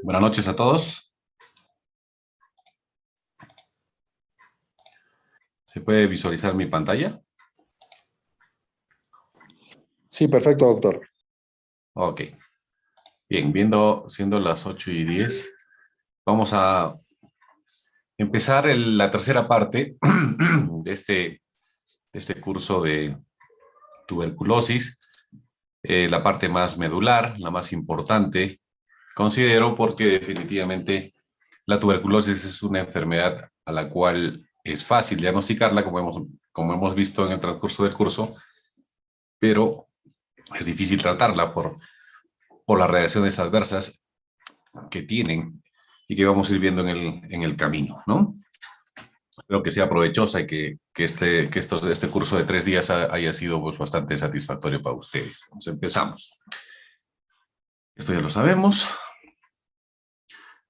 Buenas noches a todos. ¿Se puede visualizar mi pantalla? Sí, perfecto, doctor. Ok. Bien, siendo las 8:10, vamos a empezar la tercera parte de este curso de tuberculosis, la parte más medular, la más importante, considero, porque definitivamente la tuberculosis es una enfermedad a la cual es fácil diagnosticarla, como hemos visto en el transcurso del curso, pero es difícil tratarla por las reacciones adversas que tienen y que vamos a ir viendo en el camino, ¿no? Espero que sea provechosa y este curso de 3 días haya sido pues, bastante satisfactorio para ustedes. Entonces empezamos. Esto ya lo sabemos.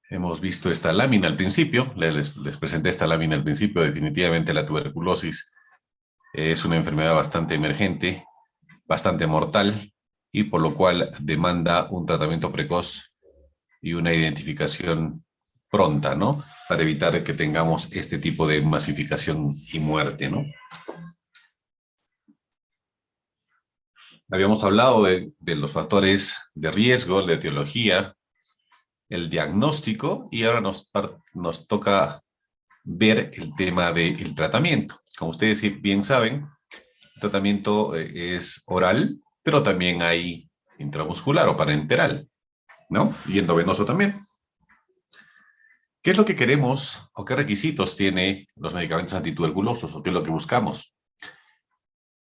Hemos visto esta lámina al principio, les presenté esta lámina al principio. Definitivamente la tuberculosis es una enfermedad bastante emergente, bastante mortal, y por lo cual demanda un tratamiento precoz y una identificación pronta, ¿no? Para evitar que tengamos este tipo de masificación y muerte, ¿no? Habíamos hablado de los factores de riesgo, la etiología, el diagnóstico, y ahora nos toca ver el tema del tratamiento. Como ustedes bien saben, el tratamiento es oral, pero también hay intramuscular o parenteral, ¿no? Y endovenoso también. ¿Qué es lo que queremos o qué requisitos tiene los medicamentos antituberculosos o qué es lo que buscamos?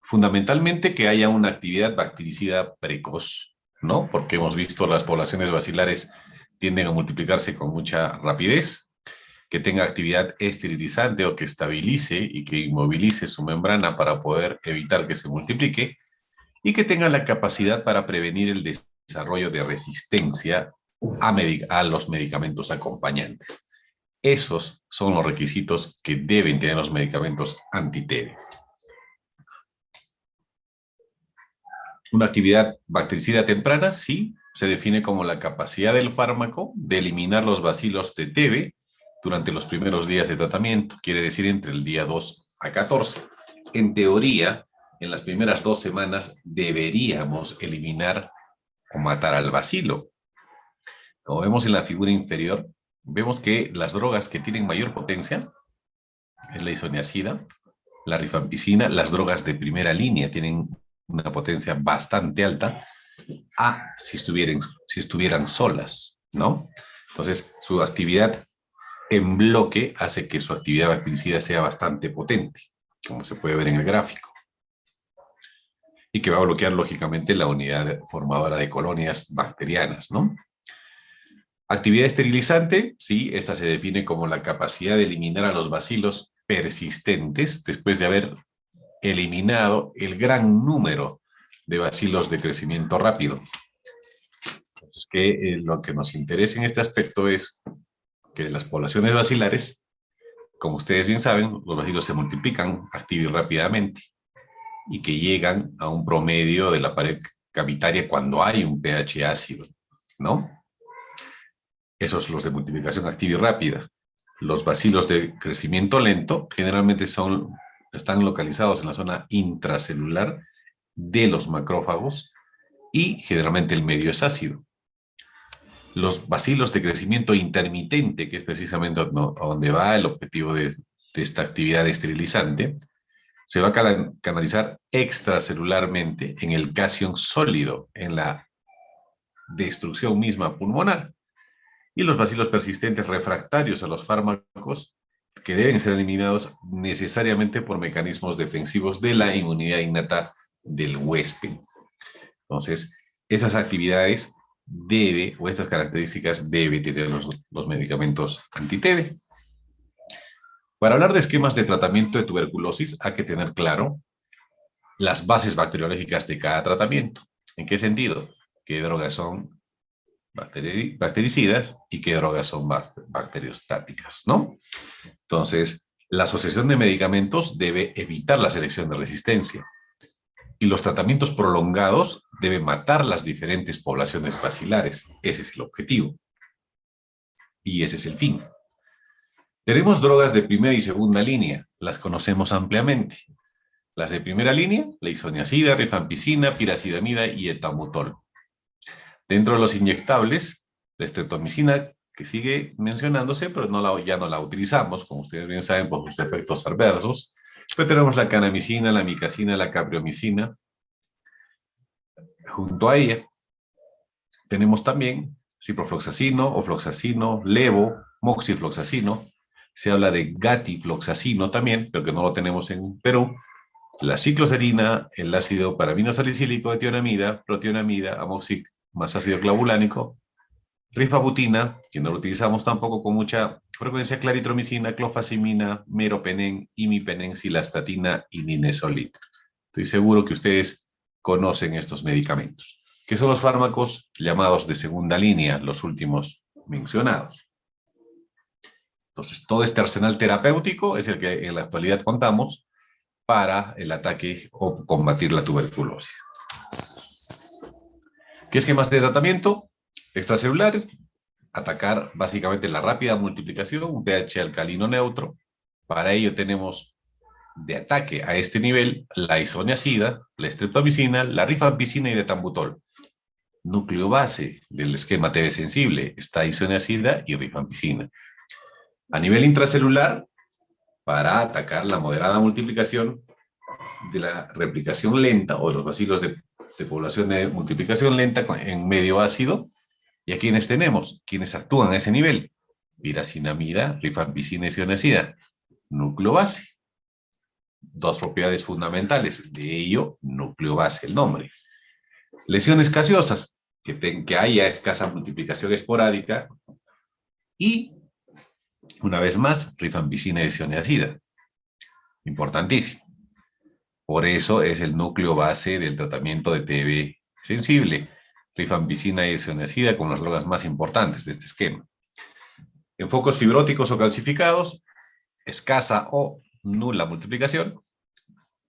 Fundamentalmente que haya una actividad bactericida precoz, ¿no? Porque hemos visto las poblaciones bacilares tienden a multiplicarse con mucha rapidez, que tenga actividad esterilizante o que estabilice y que inmovilice su membrana para poder evitar que se multiplique, y que tenga la capacidad para prevenir el desarrollo de resistencia a los medicamentos acompañantes. Esos son los requisitos que deben tener los medicamentos anti-TB. Una actividad bactericida temprana, sí, se define como la capacidad del fármaco de eliminar los bacilos de TB durante los primeros días de tratamiento, quiere decir entre el día 2 a 14. En teoría, en las primeras 2 semanas deberíamos eliminar o matar al bacilo. Como vemos en la figura inferior, vemos que las drogas que tienen mayor potencia es la isoniazida, la rifampicina. Las drogas de primera línea tienen una potencia bastante alta si estuvieran solas, ¿no? Entonces, su actividad en bloque hace que su actividad bactericida sea bastante potente, como se puede ver en el gráfico, y que va a bloquear, lógicamente, la unidad formadora de colonias bacterianas, ¿no? Actividad esterilizante, sí, esta se define como la capacidad de eliminar a los bacilos persistentes después de haber eliminado el gran número de bacilos de crecimiento rápido. Entonces, lo que nos interesa en este aspecto es que de las poblaciones bacilares, como ustedes bien saben, los bacilos se multiplican activo y rápidamente y que llegan a un promedio de la pared cavitaria cuando hay un pH ácido, ¿no? Esos son los de multiplicación activa y rápida. Los bacilos de crecimiento lento generalmente están localizados en la zona intracelular de los macrófagos y generalmente el medio es ácido. Los bacilos de crecimiento intermitente, que es precisamente a donde va el objetivo de esta actividad esterilizante, se va a canalizar extracelularmente en el cation sólido, en la destrucción misma pulmonar. Y los bacilos persistentes refractarios a los fármacos, que deben ser eliminados necesariamente por mecanismos defensivos de la inmunidad innata del huésped. Entonces, esas actividades estas características debe tener los medicamentos anti-TB. Para hablar de esquemas de tratamiento de tuberculosis, hay que tener claro las bases bacteriológicas de cada tratamiento. ¿En qué sentido? ¿Qué drogas son bactericidas y qué drogas son bacteriostáticas, ¿no? Entonces, la asociación de medicamentos debe evitar la selección de resistencia y los tratamientos prolongados deben matar las diferentes poblaciones bacilares. Ese es el objetivo. y ese es el fin. Tenemos drogas de primera y segunda línea, las conocemos ampliamente. Las de primera línea, la isoniazida, rifampicina, piracidamida y etambutol. Dentro de los inyectables, la streptomicina, que sigue mencionándose, pero ya no la utilizamos, como ustedes bien saben, por sus efectos adversos. Después tenemos la canamicina, la micacina, la capreomicina. Junto a ella tenemos también ciprofloxacino, ofloxacino, levo, moxifloxacino. Se habla de gatifloxacino también, pero que no lo tenemos en Perú. La cicloserina, el ácido paraminosalicílico de tionamida, protionamida, amoxic más ácido clavulánico, rifabutina, que no lo utilizamos tampoco con mucha frecuencia, claritromicina, clofazimina, meropenem, imipenem, cilastatina y minesolit. Estoy seguro que ustedes conocen estos medicamentos, que son los fármacos llamados de segunda línea, los últimos mencionados. Entonces, todo este arsenal terapéutico es el que en la actualidad contamos para el ataque o combatir la tuberculosis. ¿Qué esquemas de tratamiento? Extracelular, atacar básicamente la rápida multiplicación, un pH alcalino neutro. Para ello tenemos de ataque a este nivel la isoniazida, la streptomicina, la rifampicina y el etambutol. Núcleo base del esquema TB sensible está isoniazida y rifampicina. A nivel intracelular, para atacar la moderada multiplicación de la replicación lenta o los bacilos de población de multiplicación lenta en medio ácido, y a quienes tenemos, quienes actúan a ese nivel, piracinamida, rifampicina y isoniazida, núcleo base. Dos propiedades fundamentales, de ello, núcleo base, el nombre. Lesiones gaseosas, que haya escasa multiplicación esporádica, y, una vez más, rifampicina y isoniazida. Importantísimo. Por eso es el núcleo base del tratamiento de TB sensible, rifampicina y isoniazida como las drogas más importantes de este esquema. En focos fibróticos o calcificados, escasa o nula multiplicación,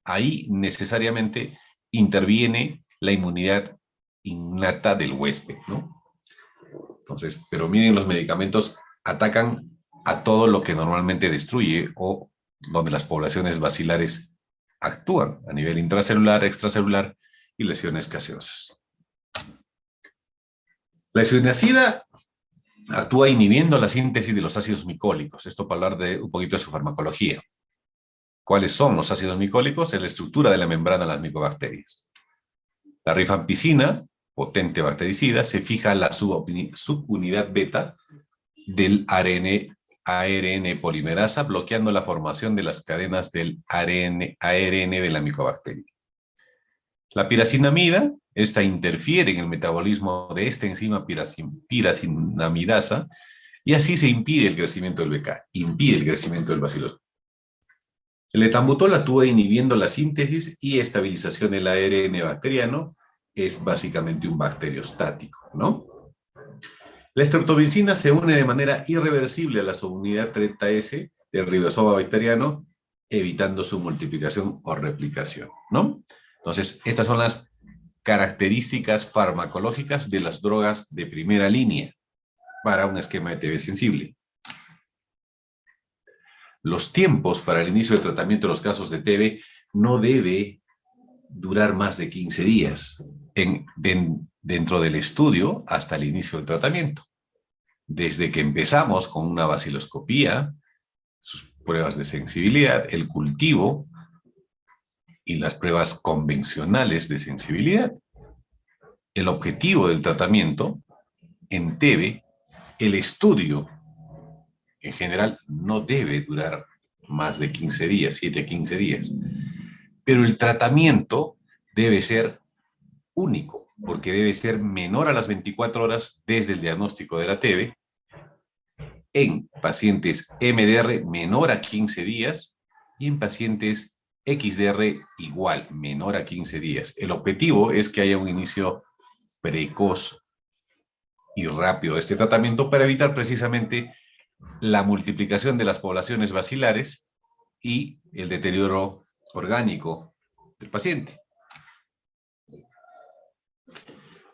ahí necesariamente interviene la inmunidad innata del huésped, ¿no? Entonces, pero miren, los medicamentos atacan a todo lo que normalmente destruye o donde las poblaciones bacilares actúan a nivel intracelular, extracelular y lesiones gaseosas. La isoniazida actúa inhibiendo la síntesis de los ácidos micólicos. Esto para hablar de un poquito de su farmacología. ¿Cuáles son los ácidos micólicos? Es la estructura de la membrana de las micobacterias. La rifampicina, potente bactericida, se fija a la subunidad beta del ARN polimerasa, bloqueando la formación de las cadenas del ARN de la micobacteria. La piracinamida, esta interfiere en el metabolismo de esta enzima piracinamidasa y así se impide el crecimiento del BK, impide el crecimiento del bacilo. El etambutol actúa inhibiendo la síntesis y estabilización del ARN bacteriano, es básicamente un bacteriostático, ¿no? La streptomicina se une de manera irreversible a la subunidad 30S del ribosoma bacteriano, evitando su multiplicación o replicación, ¿no? Entonces, estas son las características farmacológicas de las drogas de primera línea para un esquema de TB sensible. Los tiempos para el inicio del tratamiento de los casos de TB no debe durar más de 15 días dentro del estudio hasta el inicio del tratamiento. Desde que empezamos con una baciloscopía, sus pruebas de sensibilidad, el cultivo y las pruebas convencionales de sensibilidad. El objetivo del tratamiento en TB, el estudio en general no debe durar más de 15 días, 7 a 15 días. Pero el tratamiento debe ser único, porque debe ser menor a las 24 horas desde el diagnóstico de la TB, en pacientes MDR menor a 15 días y en pacientes XDR igual, menor a 15 días. El objetivo es que haya un inicio precoz y rápido de este tratamiento para evitar precisamente la multiplicación de las poblaciones bacilares y el deterioro orgánico del paciente.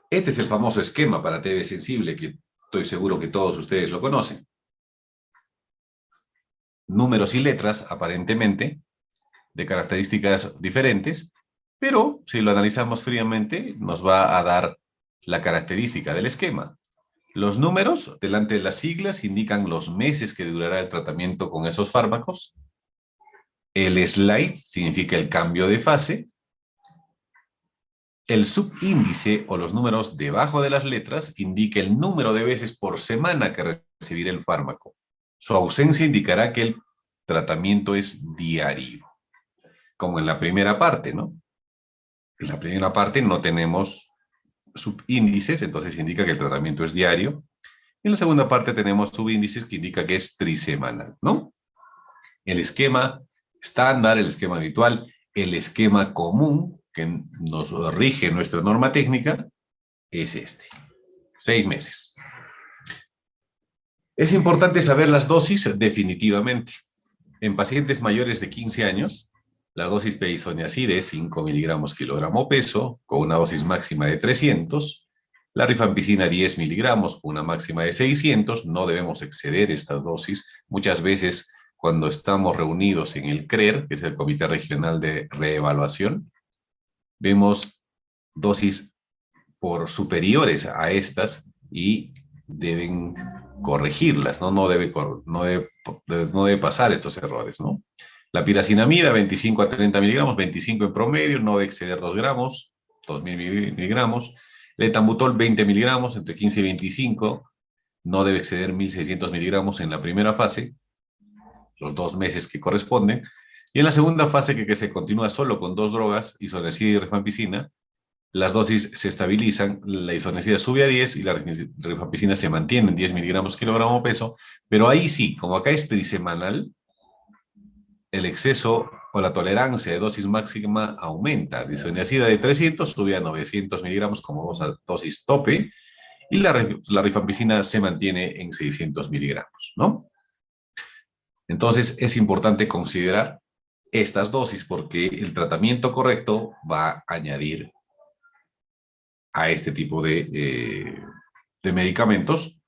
Este es el famoso esquema para TB sensible, que estoy seguro que todos ustedes lo conocen. números y letras, aparentemente, de características diferentes, pero si lo analizamos fríamente, nos va a dar la característica del esquema. Los números delante de las siglas indican los meses que durará el tratamiento con esos fármacos. El slide significa el cambio de fase. El subíndice o los números debajo de las letras indica el número de veces por semana que recibirá el fármaco. Su ausencia indicará que el tratamiento es diario, como en la primera parte, ¿no? En la primera parte no tenemos subíndices, entonces indica que el tratamiento es diario. En la segunda parte tenemos subíndices que indica que es trisemanal, ¿no? El esquema estándar, el esquema habitual, el esquema común que nos rige nuestra norma técnica es este. 6 meses. Es importante saber las dosis definitivamente. En pacientes mayores de 15 años, la dosis peisoniazida es 5 miligramos kilogramo peso, con una dosis máxima de 300. La rifampicina 10 miligramos, con una máxima de 600. No debemos exceder estas dosis. Muchas veces, cuando estamos reunidos en el CRER, que es el Comité Regional de Reevaluación, vemos dosis por superiores a estas y deben corregirlas, ¿no? No debe pasar estos errores, ¿no? La piracinamida, 25 a 30 miligramos, 25 en promedio, no debe exceder 2 gramos, 2000 miligramos. El etambutol, 20 miligramos, entre 15 y 25, no debe exceder 1600 miligramos en la primera fase, los 2 meses que corresponden. Y en la segunda fase, que se continúa solo con 2 drogas, isoniazida y rifampicina, las dosis se estabilizan, la isoniazida sube a 10 y la rifampicina se mantiene en 10 miligramos kilogramo peso, pero ahí sí, como acá es trisemanal, el exceso o la tolerancia de dosis máxima aumenta. La isoniazida de 300 sube a 900 miligramos como dosis tope, y la rifampicina se mantiene en 600 miligramos, ¿no? Entonces es importante considerar estas dosis porque el tratamiento correcto va a añadir a este tipo de medicamentos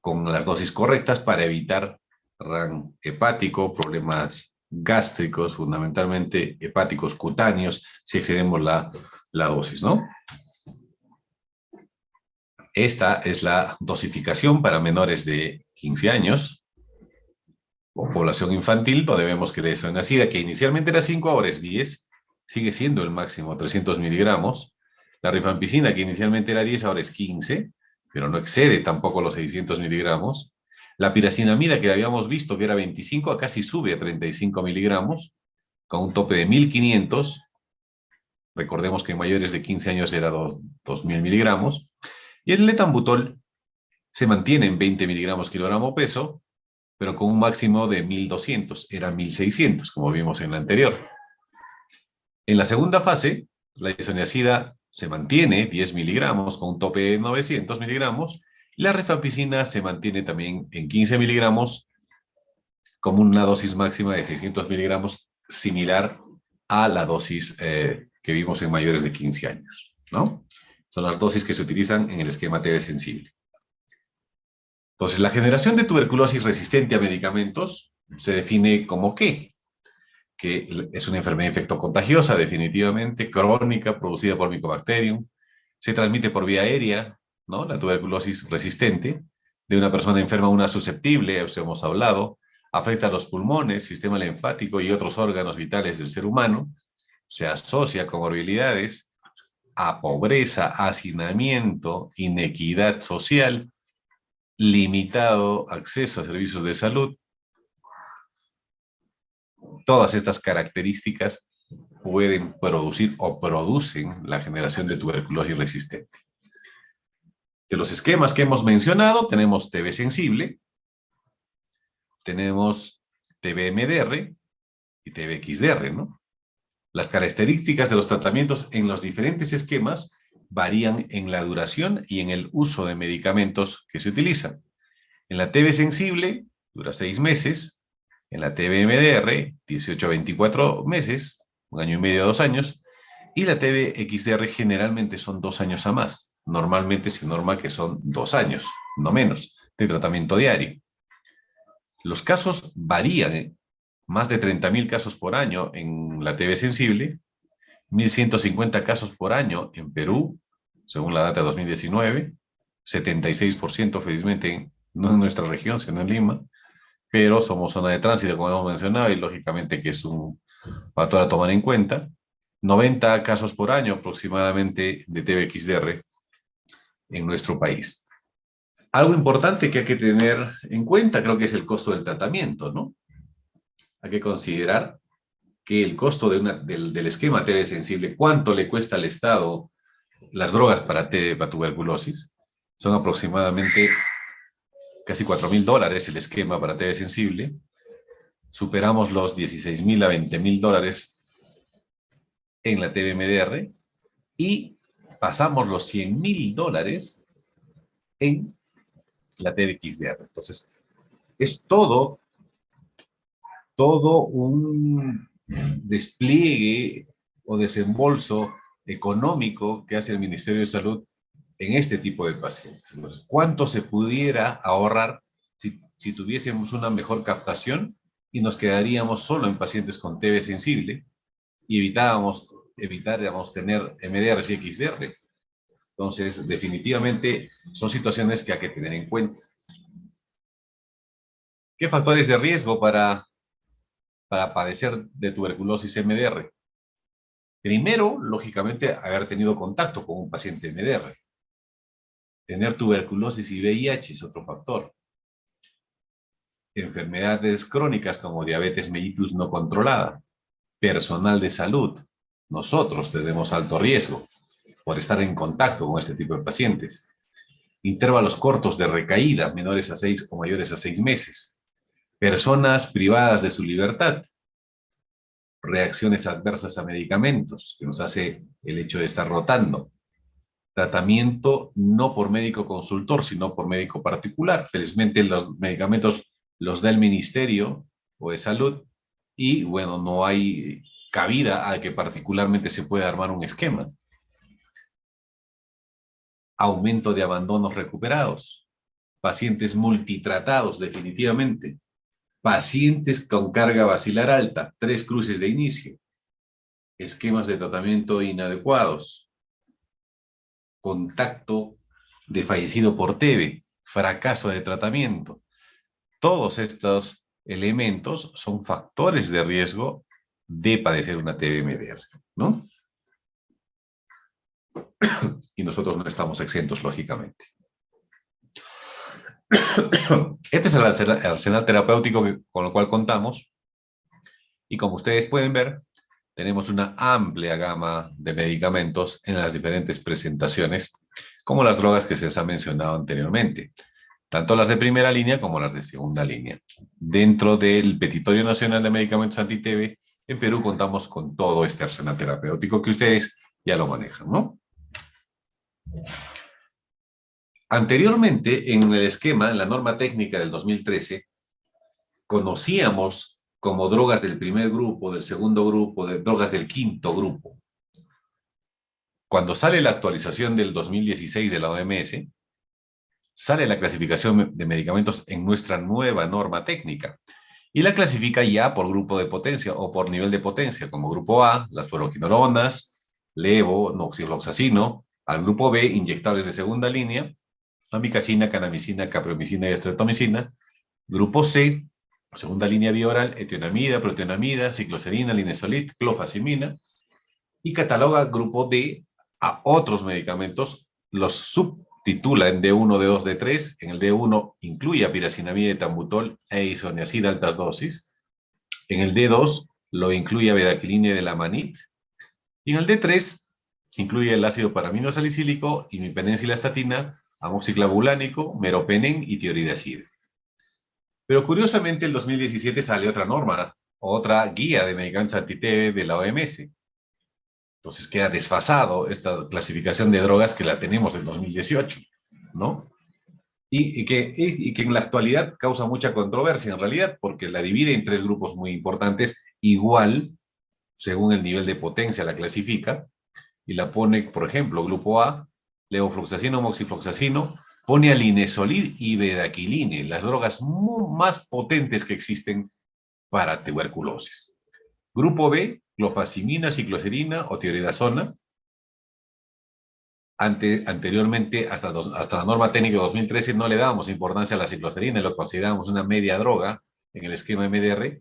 con las dosis correctas para evitar RAM hepático, problemas gástricos, fundamentalmente hepáticos cutáneos, si excedemos la dosis, ¿no? Esta es la dosificación para menores de 15 años o población infantil, donde vemos que la isoniazida, que inicialmente era 5, ahora es 10, sigue siendo el máximo 300 miligramos. La rifampicina, que inicialmente era 10, ahora es 15, pero no excede tampoco los 600 miligramos. La piracinamida, que habíamos visto que era 25, acá sí sube a 35 miligramos, con un tope de 1500. Recordemos que en mayores de 15 años era 2000 miligramos. Y el etambutol se mantiene en 20 miligramos kilogramo peso, pero con un máximo de 1200, era 1600, como vimos en la anterior. En la segunda fase, la isoniazida se mantiene 10 miligramos con un tope de 900 miligramos, y la rifampicina se mantiene también en 15 miligramos como una dosis máxima de 600 miligramos, similar a la dosis que vimos en mayores de 15 años, ¿no? Son las dosis que se utilizan en el esquema TB sensible. Entonces, la generación de tuberculosis resistente a medicamentos se define como ¿qué? Que es una enfermedad infectocontagiosa, definitivamente, crónica, producida por Mycobacterium, se transmite por vía aérea, ¿no? La tuberculosis resistente, de una persona enferma a una susceptible, eso hemos hablado, afecta a los pulmones, sistema linfático y otros órganos vitales del ser humano, se asocia con comorbilidades, a pobreza, hacinamiento, inequidad social, limitado acceso a servicios de salud. Todas estas características pueden producir o producen la generación de tuberculosis resistente. De los esquemas que hemos mencionado, tenemos TB sensible, tenemos TB-MDR y TB-XDR, ¿no? Las características de los tratamientos en los diferentes esquemas varían en la duración y en el uso de medicamentos que se utilizan. En la TB sensible dura 6 meses, en la TB-MDR 18 a 24 meses, 1 año y medio a 2 años, y la TB-XDR generalmente son 2 años a más. Normalmente se norma que son 2 años, no menos, de tratamiento diario. Los casos varían, ¿eh? Más de 30.000 casos por año en la TB sensible, 1.150 casos por año en Perú, según la data de 2019, 76% felizmente no en nuestra región, sino en Lima, pero somos zona de tránsito, como hemos mencionado, y lógicamente que es un factor a tomar en cuenta. 90 casos por año aproximadamente de TB-XDR en nuestro país. Algo importante que hay que tener en cuenta creo que es el costo del tratamiento, ¿no? Hay que considerar que el costo del esquema TB sensible, cuánto le cuesta al Estado las drogas para tuberculosis, son aproximadamente casi $4.000 el esquema para TB sensible. Superamos los $16.000 a $20.000 en la TB-MDR y pasamos los $100.000 en la TB-XDR. Entonces, es todo un despliegue o desembolso económico que hace el Ministerio de Salud en este tipo de pacientes. Entonces, ¿cuánto se pudiera ahorrar si tuviésemos una mejor captación y nos quedaríamos solo en pacientes con TB sensible y evitaríamos tener MDR y XDR? Entonces, definitivamente son situaciones que hay que tener en cuenta. ¿Qué factores de riesgo para padecer de tuberculosis MDR? Primero, lógicamente, haber tenido contacto con un paciente MDR. Tener tuberculosis y VIH es otro factor. Enfermedades crónicas como diabetes mellitus no controlada. Personal de salud. Nosotros tenemos alto riesgo por estar en contacto con este tipo de pacientes. Intervalos cortos de recaída, menores a 6 o mayores a 6 meses. Personas privadas de su libertad. Reacciones adversas a medicamentos, que nos hace el hecho de estar rotando. Tratamiento no por médico consultor, sino por médico particular. Felizmente los medicamentos los da el Ministerio o de Salud y, bueno, no hay cabida a que particularmente se pueda armar un esquema. Aumento de abandonos recuperados. Pacientes multitratados, definitivamente. Pacientes con carga basilar alta, 3 cruces de inicio. Esquemas de tratamiento inadecuados. Contacto de fallecido por TB, fracaso de tratamiento. Todos estos elementos son factores de riesgo de padecer una TB-MDR, ¿no? Y nosotros no estamos exentos, lógicamente. Este es el arsenal terapéutico con el cual contamos. Y como ustedes pueden ver, tenemos una amplia gama de medicamentos en las diferentes presentaciones, como las drogas que se les ha mencionado anteriormente, tanto las de primera línea como las de segunda línea. Dentro del Petitorio Nacional de Medicamentos Anti-TB, en Perú contamos con todo este arsenal terapéutico que ustedes ya lo manejan, ¿no? Anteriormente, en el esquema, en la norma técnica del 2013, conocíamos como drogas del primer grupo, del segundo grupo, de drogas del quinto grupo. Cuando sale la actualización del 2016 de la OMS, sale la clasificación de medicamentos en nuestra nueva norma técnica y la clasifica ya por grupo de potencia o por nivel de potencia, como grupo A, las fluoroquinolonas, levo, noxifloxacino, al grupo B, inyectables de segunda línea, amikacina, kanamicina, capreomicina y estreptomicina, grupo C, segunda línea bioral, etionamida, protonamida, cicloserina, linezolid, clofazimina, y cataloga grupo D a otros medicamentos, los subtitula en D1, D2, D3, en el D1 incluye apiracinamida, etambutol e isoniazida altas dosis, en el D2 lo incluye bedaquiline de la manit, y en el D3 incluye el ácido paraminosalicílico, imipenencilastatina, amoxiclavulánico, meropenem y tioridazida. Pero curiosamente, en 2017 salió otra norma, otra guía de medicamentos anti-TB de la OMS. Entonces queda desfasado esta clasificación de drogas que la tenemos en 2018, ¿no? Y que en la actualidad causa mucha controversia en realidad, porque la divide en 3 grupos muy importantes, igual, según el nivel de potencia la clasifica, y la pone, por ejemplo, grupo A, levofloxacino, moxifloxacino, pone a linezolid y bedaquiline, las drogas más potentes que existen para tuberculosis. Grupo B, clofazimina, cicloserina o tioridazona. Anteriormente, hasta la norma técnica de 2013, no le dábamos importancia a la cicloserina, lo considerábamos una media droga en el esquema MDR.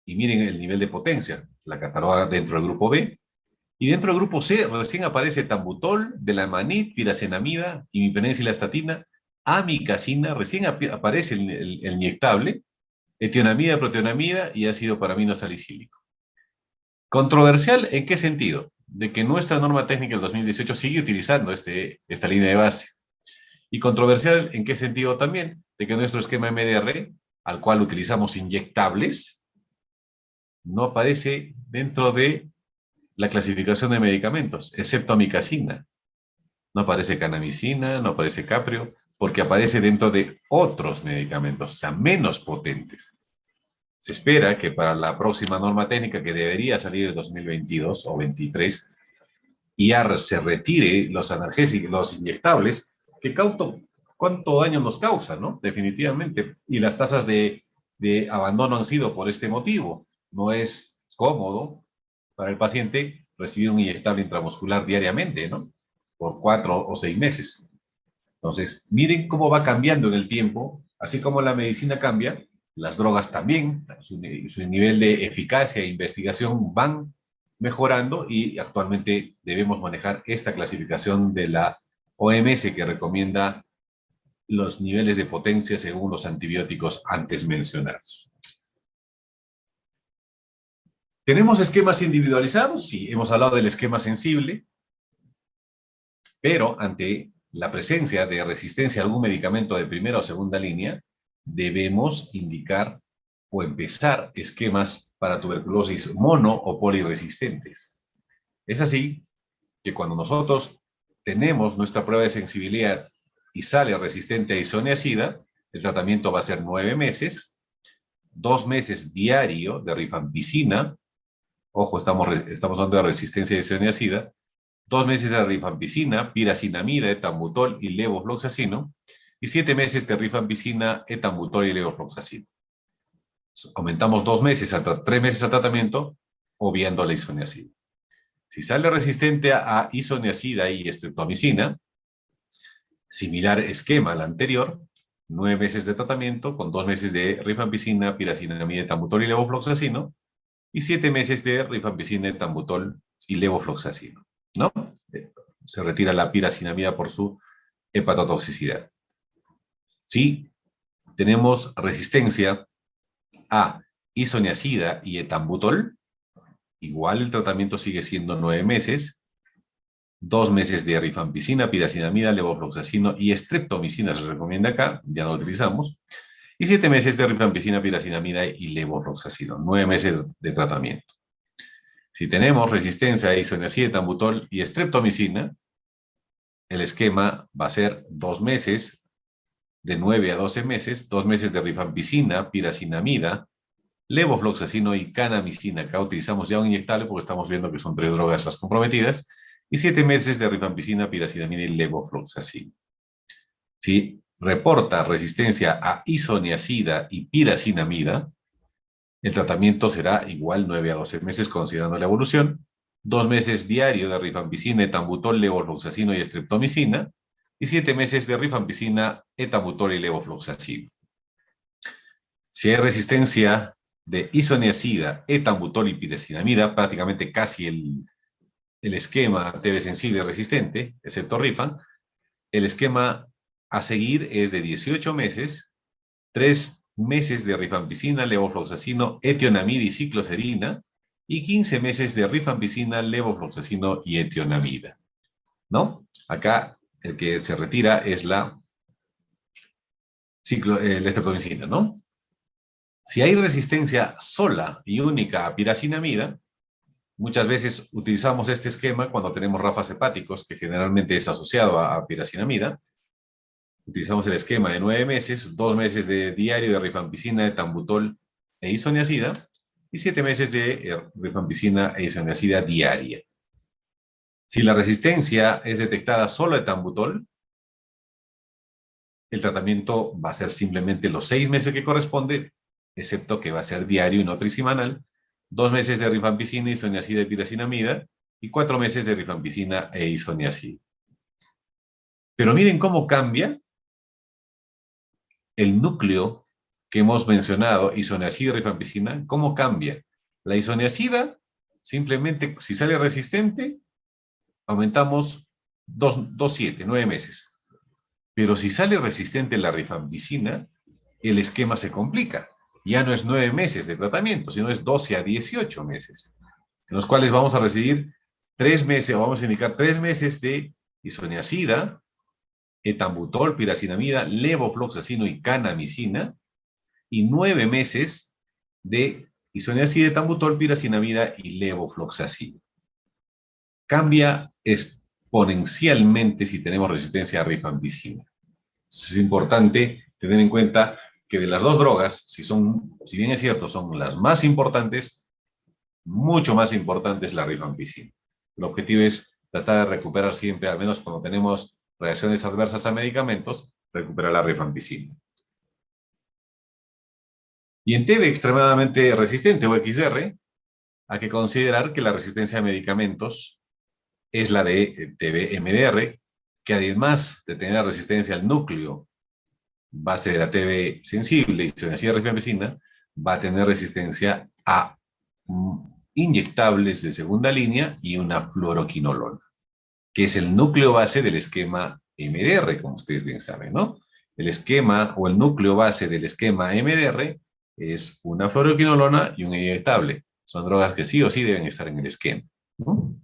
Y miren el nivel de potencia, la cataloga dentro del grupo B. Y dentro del grupo C recién aparece tambutol, delamanid, piracenamida, imipenicilestatina, amicacina, recién aparece el inyectable, etionamida, proteonamida y ácido paraminosalicílico. Controversial, ¿en qué sentido? De que nuestra norma técnica del 2018 sigue utilizando esta línea de base. Y controversial, ¿en qué sentido también? De que nuestro esquema MDR, al cual utilizamos inyectables, no aparece dentro de la clasificación de medicamentos, excepto amicacina. No aparece canamicina, no aparece caprio, porque aparece dentro de otros medicamentos, o sea, menos potentes. Se espera que para la próxima norma técnica, que debería salir en 2022 o 2023, IAR se retire los analgésicos, los inyectables, que cuánto daño nos causa, ¿no? Definitivamente. Y las tasas de abandono han sido por este motivo. No es cómodo para el paciente recibir un inyectable intramuscular diariamente, ¿no? Por 4 o 6 meses. Entonces, miren cómo va cambiando en el tiempo, así como la medicina cambia, las drogas también, su nivel de eficacia e investigación van mejorando y actualmente debemos manejar esta clasificación de la OMS que recomienda los niveles de potencia según los antibióticos antes mencionados. ¿Tenemos esquemas individualizados? Sí, hemos hablado del esquema sensible, pero ante la presencia de resistencia a algún medicamento de primera o segunda línea, debemos indicar o empezar esquemas para tuberculosis mono o poliresistentes. Es así que cuando nosotros tenemos nuestra prueba de sensibilidad y sale resistente a isoniazida, el tratamiento va a ser 9 meses, 2 meses diario de rifampicina, ojo, estamos hablando de resistencia a isoniazida, 2 meses de rifampicina, piracinamida, etambutol y levofloxacino, y 7 meses de rifampicina, etambutol y levofloxacino. Aumentamos 2 meses hasta 3 meses al tratamiento, obviando la isoniazida. Si sale resistente a isoniazida y streptomicina, similar esquema al anterior, 9 meses de tratamiento con 2 meses de rifampicina, piracinamida, etambutol y levofloxacino, y 7 meses de rifampicina, etambutol y levofloxacino, ¿no? Se retira la piracinamida por su hepatotoxicidad. Si tenemos resistencia a isoniazida y etambutol, igual el tratamiento sigue siendo 9 meses, 2 meses de rifampicina, piracinamida, levofloxacino y streptomicina se recomienda acá, ya no lo utilizamos, y 7 meses de rifampicina, piracinamida y levofloxacino, 9 meses de tratamiento. Si tenemos resistencia a isoniazida, etambutol y streptomicina, el esquema va a ser 2 meses, de 9 a 12 meses, 2 meses de rifampicina, piracinamida, levofloxacino y canamicina. Acá utilizamos ya un inyectable porque estamos viendo que son 3 drogas las comprometidas, y 7 meses de rifampicina, piracinamida y levofloxacino. Si reporta resistencia a isoniazida y piracinamida, el tratamiento será igual 9 a 12 meses considerando la evolución, 2 meses diario de rifampicina, etambutol, levofloxacino y streptomicina, y 7 meses de rifampicina, etambutol y levofloxacino. Si hay resistencia de isoniazida, etambutol y piracinamida, prácticamente casi el esquema TB sensible resistente, excepto rifan, el esquema a seguir es de 18 meses, 3 meses de rifampicina, levofloxacino, etionamida y cicloserina, y 15 meses de rifampicina, levofloxacino y etionamida, ¿no? Acá el que se retira es la streptomicina, ¿no? Si hay resistencia sola y única a piracinamida, muchas veces utilizamos este esquema cuando tenemos rafas hepáticos, que generalmente es asociado a piracinamida. Utilizamos el esquema de 9 meses, 2 meses de diario de rifampicina, etambutol e isoniazida, y 7 meses de rifampicina e isoniazida diaria. Si la resistencia es detectada solo a etambutol, el tratamiento va a ser simplemente los 6 meses que corresponde, excepto que va a ser diario y no trisemanal, 2 meses de rifampicina, isoniazida y piracinamida, y 4 meses de rifampicina e isoniazida. Pero miren cómo cambia el núcleo que hemos mencionado, isoniazida y rifampicina, cómo cambia. La isoniazida, simplemente, si sale resistente, aumentamos 2,7, 9 meses. Pero si sale resistente la rifampicina, el esquema se complica. Ya no es 9 meses de tratamiento, sino es 12 a 18 meses, en los cuales vamos a recibir 3 meses, o vamos a indicar 3 meses de isoniazida, etambutol, piracinamida, levofloxacino y canamicina, y 9 meses de isoniazida, etambutol, piracinamida y levofloxacino. Cambia exponencialmente si tenemos resistencia a rifampicina. Es importante tener en cuenta que de las dos drogas, si bien es cierto, son las más importantes, mucho más importante es la rifampicina. El objetivo es tratar de recuperar siempre, al menos cuando tenemos reacciones adversas a medicamentos, recuperar la rifampicina. Y en TB extremadamente resistente o XR, hay que considerar que la resistencia a medicamentos es la de TB-MDR, que además de tener resistencia al núcleo base de la TB sensible, isoniazida rifampicina, va a tener resistencia a inyectables de segunda línea y una fluoroquinolona, que es el núcleo base del esquema MDR, como ustedes bien saben, ¿no? El esquema o el núcleo base del esquema MDR es una fluoroquinolona y un inyectable. Son drogas que sí o sí deben estar en el esquema, ¿no?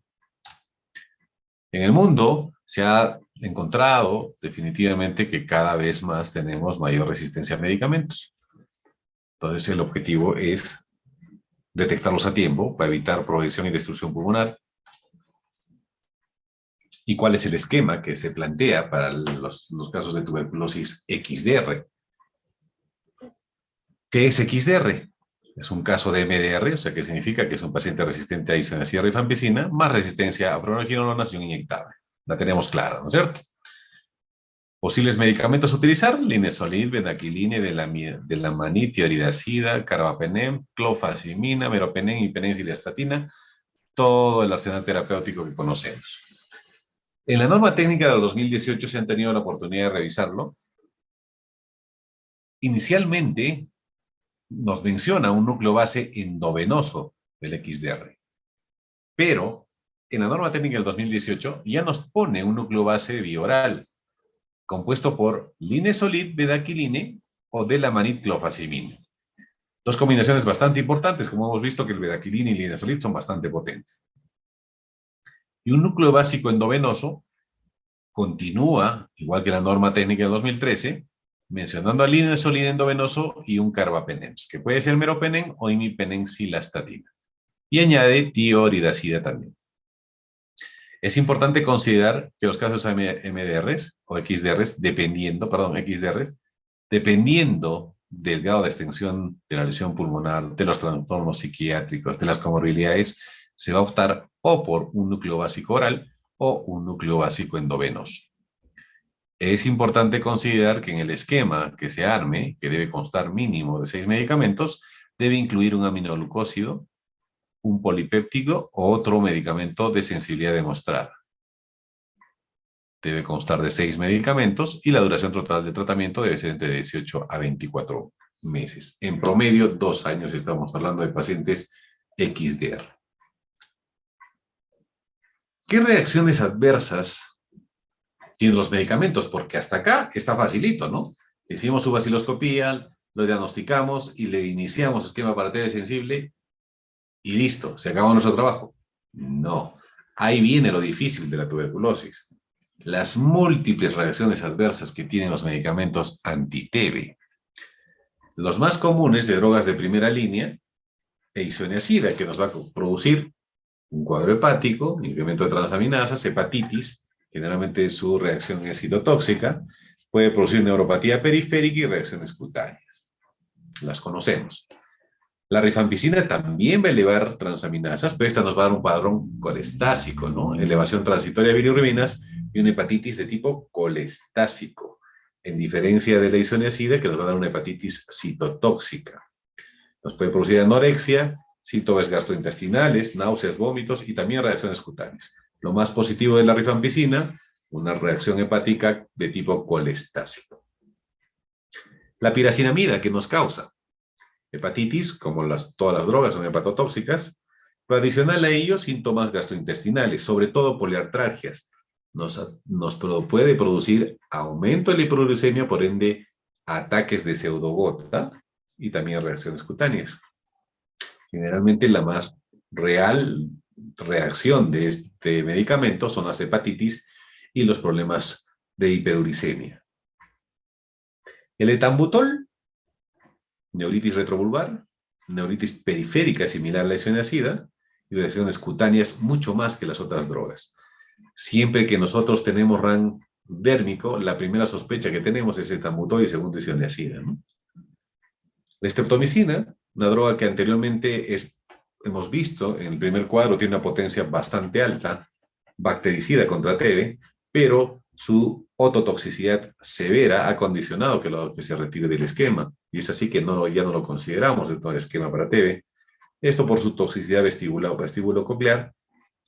En el mundo se ha encontrado definitivamente que cada vez más tenemos mayor resistencia a medicamentos. Entonces el objetivo es detectarlos a tiempo para evitar progresión y destrucción pulmonar. ¿Y cuál es el esquema que se plantea para los casos de tuberculosis XDR? ¿Qué es XDR? Es un caso de MDR, o sea que significa que es un paciente resistente a isoniazida rifampicina, más resistencia a fluoroquinolonas y un inyectable. La tenemos clara, ¿no es cierto? Posibles medicamentos a utilizar: linezolid, bedaquiline, delamanid, tiroidazida, carbapenem, clofazimina, meropenem y penicilistatina, todo el arsenal terapéutico que conocemos. En la norma técnica del 2018 se han tenido la oportunidad de revisarlo. Inicialmente nos menciona un núcleo base endovenoso del XDR, pero en la norma técnica del 2018 ya nos pone un núcleo base bioral, compuesto por linezolid, bedaquiline o delamanid, clofazimina. Dos combinaciones bastante importantes, como hemos visto que el bedaquiline y linezolid son bastante potentes. Y un núcleo básico endovenoso continúa, igual que la norma técnica del 2013, mencionando al linezolid endovenoso y un carbapenem, que puede ser meropenem o imipenem-cilastatina. Y añade tioridazida también. Es importante considerar que los casos MDRs o XDRs, dependiendo del grado de extensión de la lesión pulmonar, de los trastornos psiquiátricos, de las comorbilidades, se va a optar o por un núcleo básico oral o un núcleo básico endovenoso. Es importante considerar que en el esquema que se arme, que debe constar mínimo de 6 medicamentos, debe incluir un aminoglucósido, un polipéptido o otro medicamento de sensibilidad demostrada. Debe constar de 6 medicamentos y la duración total de tratamiento debe ser entre 18 a 24 meses. En promedio, 2 años estamos hablando de pacientes XDR. ¿Qué reacciones adversas tienen los medicamentos? Porque hasta acá está facilito, ¿no? Hicimos su vaciloscopía, lo diagnosticamos y le iniciamos esquema para TB sensible y listo, se acabó nuestro trabajo. No, ahí viene lo difícil de la tuberculosis. Las múltiples reacciones adversas que tienen los medicamentos anti-TB. Los más comunes de drogas de primera línea, isoniazida, que nos va a producir un cuadro hepático, incremento de transaminasas, hepatitis, generalmente su reacción es citotóxica, puede producir neuropatía periférica y reacciones cutáneas. Las conocemos. La rifampicina también va a elevar transaminasas, pero esta nos va a dar un padrón colestásico, ¿no? Elevación transitoria de bilirrubinas y una hepatitis de tipo colestásico. en diferencia de la isoniazida, que nos va a dar una hepatitis citotóxica. Nos puede producir anorexia, síntomas gastrointestinales, náuseas, vómitos y también reacciones cutáneas. Lo más positivo de la rifampicina, una reacción hepática de tipo colestásico. La piracinamida, ¿qué nos causa? Hepatitis, como todas las drogas son hepatotóxicas, pero adicional a ello, síntomas gastrointestinales, sobre todo poliartralgias. Puede producir aumento de la hiperuricemia, por ende, ataques de pseudogota y también reacciones cutáneas. Generalmente la más real reacción de este medicamento son las hepatitis y los problemas de hiperuricemia. El etambutol, neuritis retrovulvar, neuritis periférica similar a la isoniazida y reacciones cutáneas mucho más que las otras drogas. Siempre que nosotros tenemos RAN dérmico, la primera sospecha que tenemos es etambutol y segundo isoniazida, ¿no? La streptomicina, una droga que anteriormente hemos visto en el primer cuadro, tiene una potencia bastante alta, bactericida contra TB, pero su ototoxicidad severa ha condicionado que se retire del esquema, y es así que ya no lo consideramos dentro del esquema para TB. Esto por su toxicidad vestibular o vestíbulo-coclear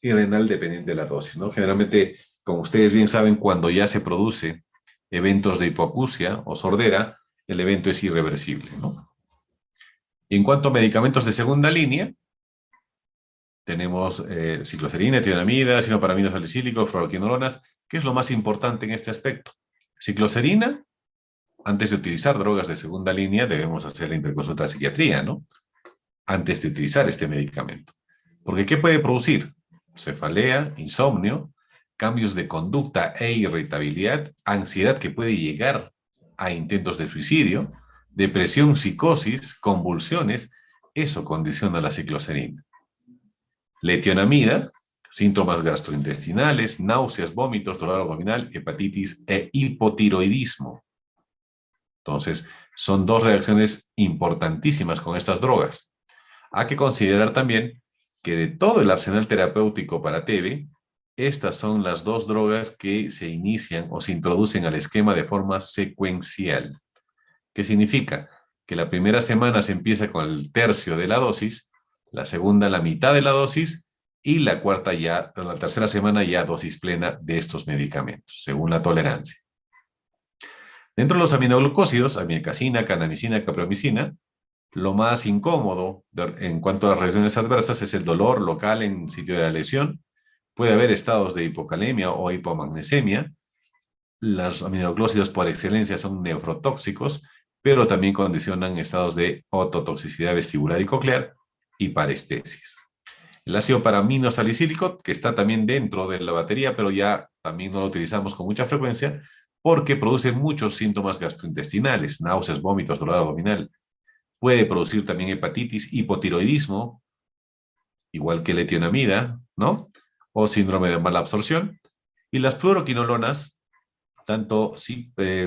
y renal dependiente de la dosis, ¿no? Generalmente, como ustedes bien saben, cuando ya se produce eventos de hipoacusia o sordera, el evento es irreversible, ¿no? Y en cuanto a medicamentos de segunda línea, tenemos cicloserina, etironamida, sinoparamido salicílico, fluoroquinolonas. ¿Qué es lo más importante en este aspecto? Cicloserina, antes de utilizar drogas de segunda línea, debemos hacer la interconsulta de psiquiatría, ¿no? Antes de utilizar este medicamento. Porque ¿qué puede producir? Cefalea, insomnio, cambios de conducta e irritabilidad, ansiedad que puede llegar a intentos de suicidio, depresión, psicosis, convulsiones. Eso condiciona la cicloserina. La etionamida, síntomas gastrointestinales, náuseas, vómitos, dolor abdominal, hepatitis e hipotiroidismo. Entonces, son dos reacciones importantísimas con estas drogas. Hay que considerar también que de todo el arsenal terapéutico para TB, estas son las dos drogas que se inician o se introducen al esquema de forma secuencial. ¿Qué significa? Que la primera semana se empieza con el tercio de la dosis, la segunda la mitad de la dosis y la tercera semana ya dosis plena de estos medicamentos, según la tolerancia. Dentro de los aminoglucósidos, amilcacina, canamicina, capromicina, lo más incómodo en cuanto a las reacciones adversas es el dolor local en sitio de la lesión. Puede haber estados de hipocalemia o hipomagnesemia. Los aminoglócidos por excelencia son nefrotóxicos, pero también condicionan estados de ototoxicidad vestibular y coclear y parestesis. El ácido paraminosalicílico, que está también dentro de la batería, pero ya también no lo utilizamos con mucha frecuencia, porque produce muchos síntomas gastrointestinales, náuseas, vómitos, dolor abdominal. Puede producir también hepatitis, hipotiroidismo, igual que la etionamida, ¿no? O síndrome de mala absorción. Y las fluoroquinolonas, tanto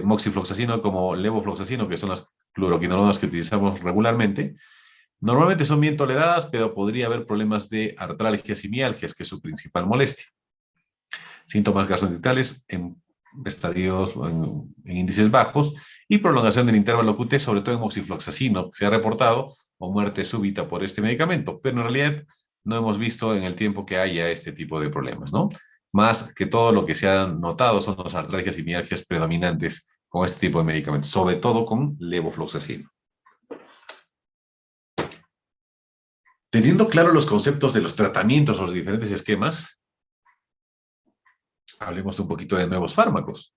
moxifloxacino como levofloxacino, que son las fluoroquinolonas que utilizamos regularmente, normalmente son bien toleradas, pero podría haber problemas de artralgias y mialgias, que es su principal molestia. Síntomas gastrointestinales en estadios, en índices bajos, y prolongación del intervalo QT, sobre todo en moxifloxacino, que se ha reportado, o muerte súbita por este medicamento, pero en realidad no hemos visto en el tiempo que haya este tipo de problemas, ¿no? Más que todo lo que se ha notado son las artralgias y mialgias predominantes con este tipo de medicamentos, sobre todo con levofloxacino. Teniendo claro los conceptos de los tratamientos o los diferentes esquemas, hablemos un poquito de nuevos fármacos.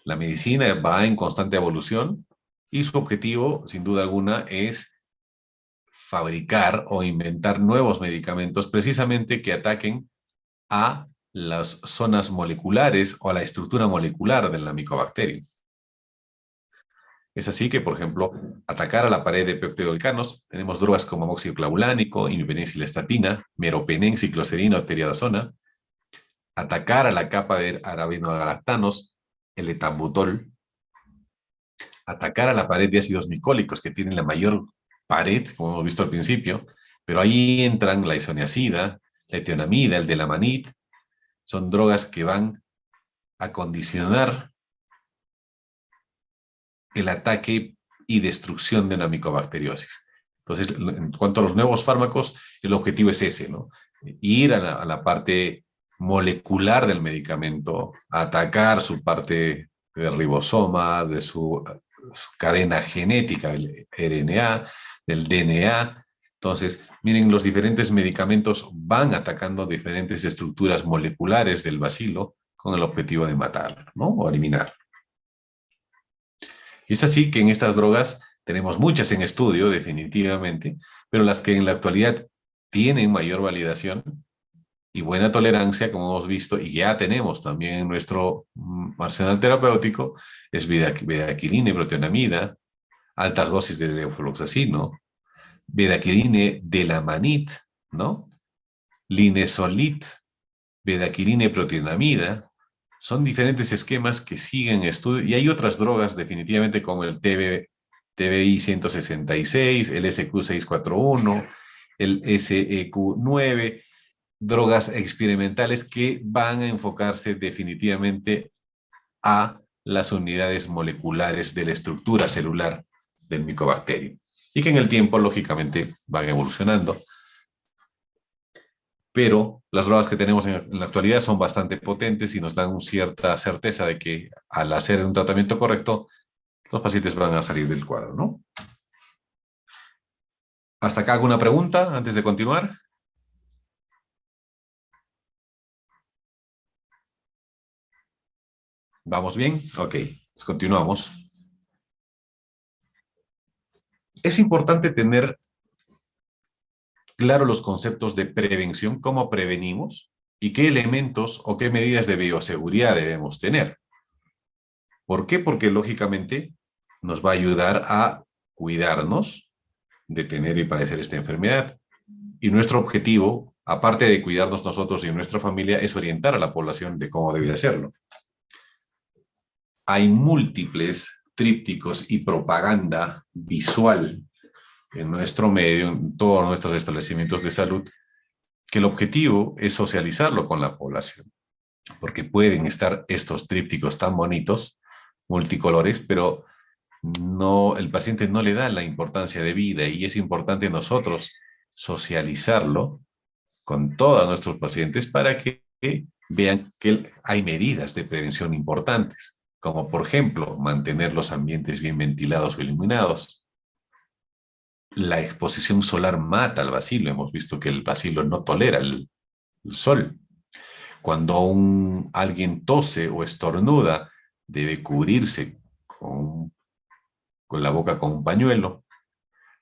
La medicina va en constante evolución y su objetivo, sin duda alguna, es fabricar o inventar nuevos medicamentos precisamente que ataquen a las zonas moleculares o a la estructura molecular del Mycobacterium. Es así que, por ejemplo, atacar a la pared de peptidoglucanos, tenemos drogas como amóxido clavulánico, imipenicilestatina, meropenem, cicloserina o teriadazona. Atacar a la capa de arabinogalactanos, el etambutol. Atacar a la pared de ácidos micólicos, que tienen la mayor pared, como hemos visto al principio, pero ahí entran la isoniazida, la etionamida, el delamanid. Son drogas que van a condicionar el ataque y destrucción de una micobacteriosis. Entonces, en cuanto a los nuevos fármacos, el objetivo es ese, ¿no? Ir a la parte molecular del medicamento, atacar su parte del ribosoma, de su cadena genética, del RNA, del DNA. Entonces, miren, los diferentes medicamentos van atacando diferentes estructuras moleculares del bacilo con el objetivo de matarlo, ¿no? O eliminar. Y es así que en estas drogas tenemos muchas en estudio, definitivamente, pero las que en la actualidad tienen mayor validación y buena tolerancia, como hemos visto, y ya tenemos también en nuestro arsenal terapéutico, es bedaquiline, proteonamida, altas dosis de levofloxacino, bedaquiline delamanid, ¿no? Linezolid, bedaquiline, proteonamida. Son diferentes esquemas que siguen estudio, y hay otras drogas definitivamente como el TBI 166, el SQ641, el SEQ9, drogas experimentales que van a enfocarse definitivamente a las unidades moleculares de la estructura celular del micobacterio y que en el tiempo lógicamente van evolucionando. Pero las drogas que tenemos en la actualidad son bastante potentes y nos dan una cierta certeza de que al hacer un tratamiento correcto, los pacientes van a salir del cuadro, ¿no? ¿Hasta acá alguna pregunta antes de continuar? ¿Vamos bien? Ok, pues continuamos. Es importante tener claro los conceptos de prevención, cómo prevenimos y qué elementos o qué medidas de bioseguridad debemos tener. ¿Por qué? Porque lógicamente nos va a ayudar a cuidarnos de tener y padecer esta enfermedad. Y nuestro objetivo, aparte de cuidarnos nosotros y nuestra familia, es orientar a la población de cómo debe hacerlo. Hay múltiples trípticos y propaganda visual en nuestro medio, en todos nuestros establecimientos de salud, que el objetivo es socializarlo con la población, porque pueden estar estos trípticos tan bonitos, multicolores, pero no, el paciente no le da la importancia de vida y es importante nosotros socializarlo con todos nuestros pacientes para que vean que hay medidas de prevención importantes, como por ejemplo mantener los ambientes bien ventilados o iluminados. La exposición solar mata al bacilo. Hemos visto que el bacilo no tolera el sol. Cuando alguien tose o estornuda, debe cubrirse con la boca con un pañuelo.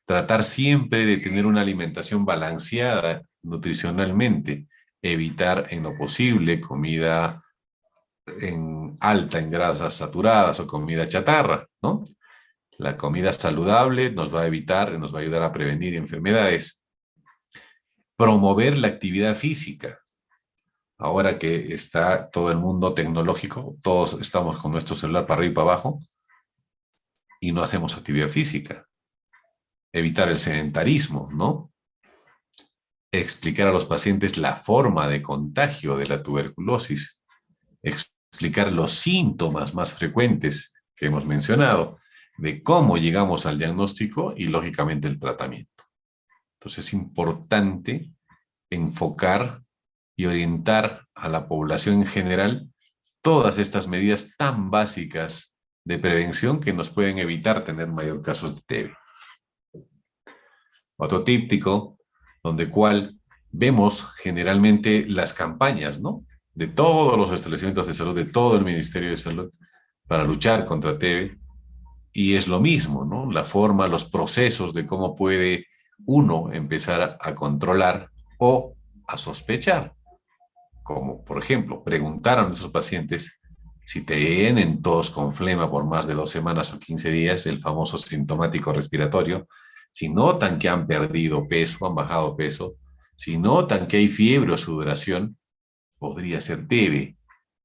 Tratar siempre de tener una alimentación balanceada nutricionalmente. Evitar en lo posible comida alta en grasas saturadas o comida chatarra, ¿no? La comida saludable nos va a evitar, nos va a ayudar a prevenir enfermedades. Promover la actividad física. Ahora que está todo el mundo tecnológico, todos estamos con nuestro celular para arriba y para abajo y no hacemos actividad física. Evitar el sedentarismo, ¿no? Explicar a los pacientes la forma de contagio de la tuberculosis. Explicar los síntomas más frecuentes que hemos mencionado, de cómo llegamos al diagnóstico y, lógicamente, el tratamiento. Entonces, es importante enfocar y orientar a la población en general todas estas medidas tan básicas de prevención que nos pueden evitar tener mayor casos de TB. Otro tríptico, donde cual vemos generalmente las campañas, ¿no?, de todos los establecimientos de salud, de todo el Ministerio de Salud, para luchar contra TB, y es lo mismo, ¿no?, la forma, los procesos de cómo puede uno empezar a controlar o a sospechar. Como, por ejemplo, preguntar a nuestros pacientes si tienen tos con flema por más de 2 semanas o 15 días, el famoso sintomático respiratorio, si notan que han perdido peso, han bajado peso, si notan que hay fiebre o sudoración, podría ser TB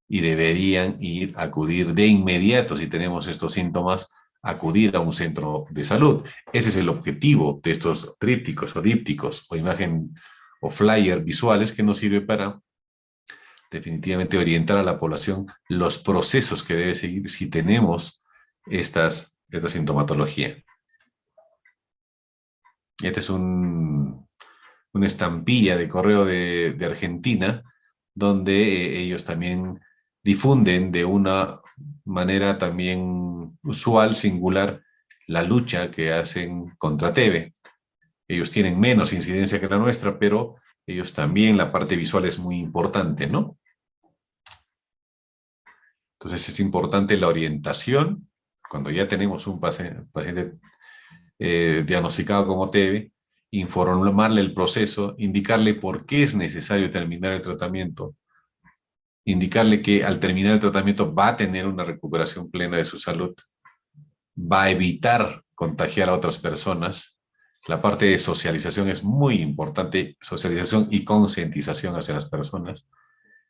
y deberían acudir de inmediato, si tenemos estos síntomas, acudir a un centro de salud. Ese es el objetivo de estos trípticos o dípticos o imagen o flyer visuales que nos sirve para definitivamente orientar a la población los procesos que debe seguir si tenemos estas esta sintomatología. Este es una estampilla de correo de Argentina, donde ellos también difunden de una manera también usual, singular, la lucha que hacen contra TB. Ellos tienen menos incidencia que la nuestra, pero ellos también, la parte visual es muy importante, ¿no? Entonces es importante la orientación, cuando ya tenemos un paciente diagnosticado como TB, informarle el proceso, indicarle por qué es necesario terminar el tratamiento, indicarle que al terminar el tratamiento va a tener una recuperación plena de su salud, va a evitar contagiar a otras personas. La parte de socialización es muy importante, socialización y concientización hacia las personas.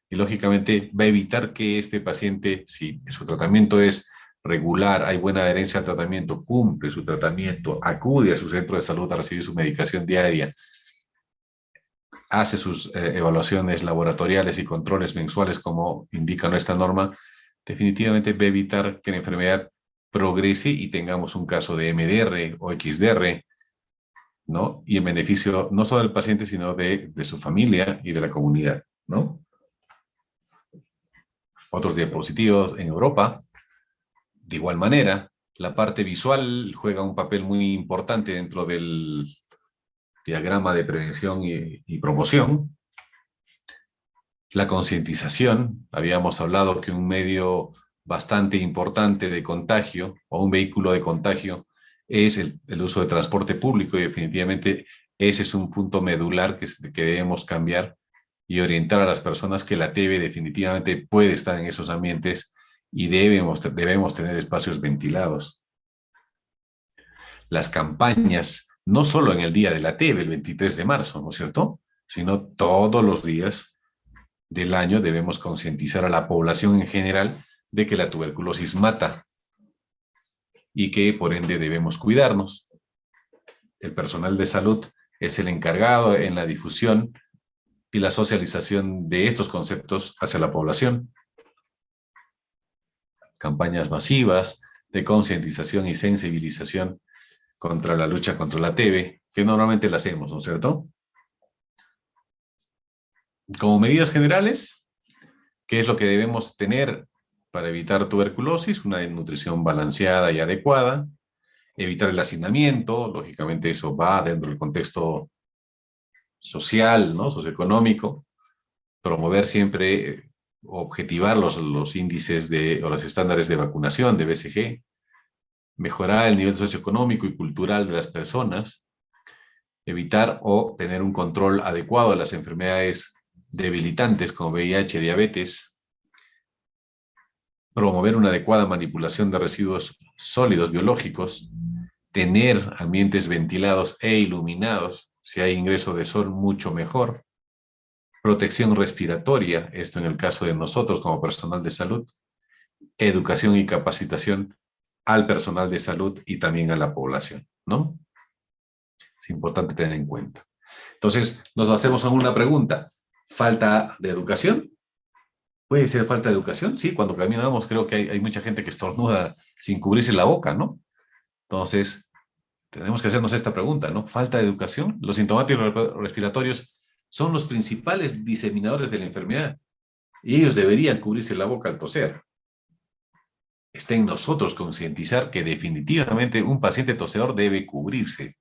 Y lógicamente va a evitar que este paciente, si su tratamiento es regular, hay buena adherencia al tratamiento, cumple su tratamiento, acude a su centro de salud a recibir su medicación diaria, hace sus evaluaciones laboratoriales y controles mensuales como indica nuestra norma, definitivamente va a evitar que la enfermedad progrese y tengamos un caso de MDR o XDR, ¿no? Y en beneficio no solo del paciente, sino de su familia y de la comunidad, ¿no? Otros diapositivos en Europa. De igual manera, la parte visual juega un papel muy importante dentro del diagrama de prevención y promoción. La concientización, habíamos hablado que un medio bastante importante de contagio o un vehículo de contagio es el uso de transporte público y definitivamente ese es un punto medular que debemos cambiar y orientar a las personas que la TB definitivamente puede estar en esos ambientes y debemos tener espacios ventilados. Las campañas, no solo en el día de la TB, el 23 de marzo, ¿no es cierto?, sino todos los días del año debemos concientizar a la población en general de que la tuberculosis mata y que por ende debemos cuidarnos. El personal de salud es el encargado en la difusión y la socialización de estos conceptos hacia la población. Campañas masivas de concientización y sensibilización contra la lucha contra la TB, que normalmente la hacemos, ¿no es cierto? Como medidas generales, ¿qué es lo que debemos tener para evitar tuberculosis? Una nutrición balanceada y adecuada, evitar el hacinamiento, lógicamente eso va dentro del contexto social, ¿no?, socioeconómico, promover siempre, objetivar los índices o los estándares de vacunación de BCG, mejorar el nivel socioeconómico y cultural de las personas, evitar o tener un control adecuado de las enfermedades debilitantes como VIH, diabetes, promover una adecuada manipulación de residuos sólidos biológicos, tener ambientes ventilados e iluminados, si hay ingreso de sol mucho mejor, protección respiratoria, esto en el caso de nosotros como personal de salud, educación y capacitación al personal de salud y también a la población, ¿no? Es importante tener en cuenta. Entonces, nos hacemos una pregunta. ¿Falta de educación? ¿Puede ser falta de educación? Sí, cuando caminamos creo que hay mucha gente que estornuda sin cubrirse la boca, ¿no? Entonces, tenemos que hacernos esta pregunta, ¿no? ¿Falta de educación? Los sintomáticos respiratorios son los principales diseminadores de la enfermedad y ellos deberían cubrirse la boca al toser. Está en nosotros concientizar que definitivamente un paciente tosedor debe cubrirse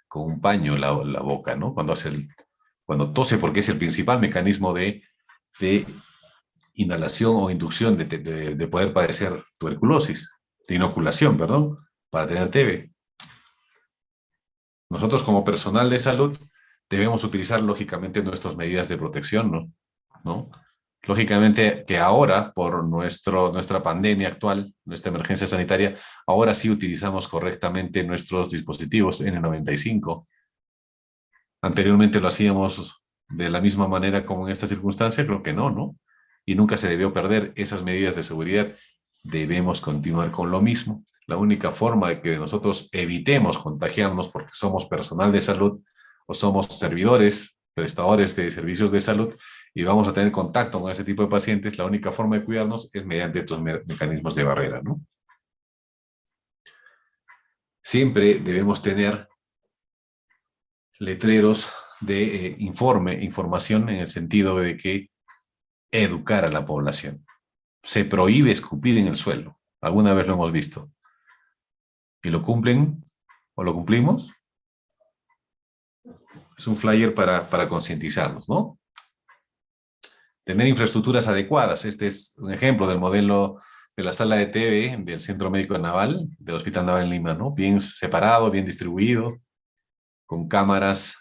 con un paño la boca, ¿no? Cuando tose, porque es el principal mecanismo de inhalación o inducción de poder padecer tuberculosis, de inoculación, perdón, para tener TB. Nosotros como personal de salud debemos utilizar lógicamente nuestras medidas de protección, ¿no? Lógicamente que ahora, por nuestra pandemia actual, nuestra emergencia sanitaria, ahora sí utilizamos correctamente nuestros dispositivos N95. Anteriormente lo hacíamos de la misma manera como en esta circunstancia, creo que no, ¿no? Y nunca se debió perder esas medidas de seguridad. Debemos continuar con lo mismo. La única forma de que nosotros evitemos contagiarnos porque somos personal de salud o somos servidores, prestadores de servicios de salud y vamos a tener contacto con ese tipo de pacientes, la única forma de cuidarnos es mediante estos mecanismos de barrera, ¿no? siempre debemos tener letreros de información en el sentido de que educar a la población. Se prohíbe escupir en el suelo. Alguna vez lo hemos visto. ¿Y lo cumplen o lo cumplimos? Es un flyer para concientizarnos, ¿no? Tener infraestructuras adecuadas. Este es un ejemplo del modelo de la sala de TV del Centro Médico Naval, del Hospital Naval en Lima, ¿no? Bien separado, bien distribuido, con cámaras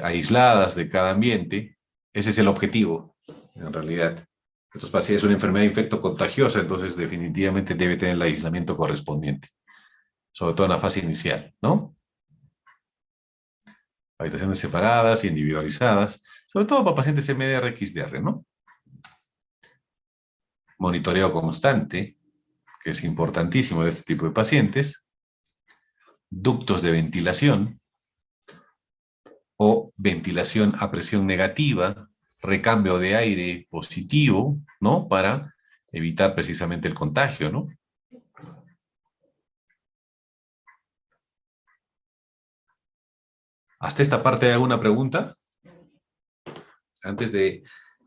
aisladas de cada ambiente. Ese es el objetivo, en realidad. Estos pacientes es una enfermedad infecto-contagiosa, entonces definitivamente debe tener el aislamiento correspondiente, sobre todo en la fase inicial, ¿no? Habitaciones separadas, individualizadas, sobre todo para pacientes MDR-XDR, ¿no? Monitoreo constante, que es importantísimo de este tipo de pacientes. Ductos de ventilación o ventilación a presión negativa, recambio de aire positivo, ¿no? Para evitar precisamente el contagio, ¿no? ¿Hasta esta parte hay alguna pregunta? Antes de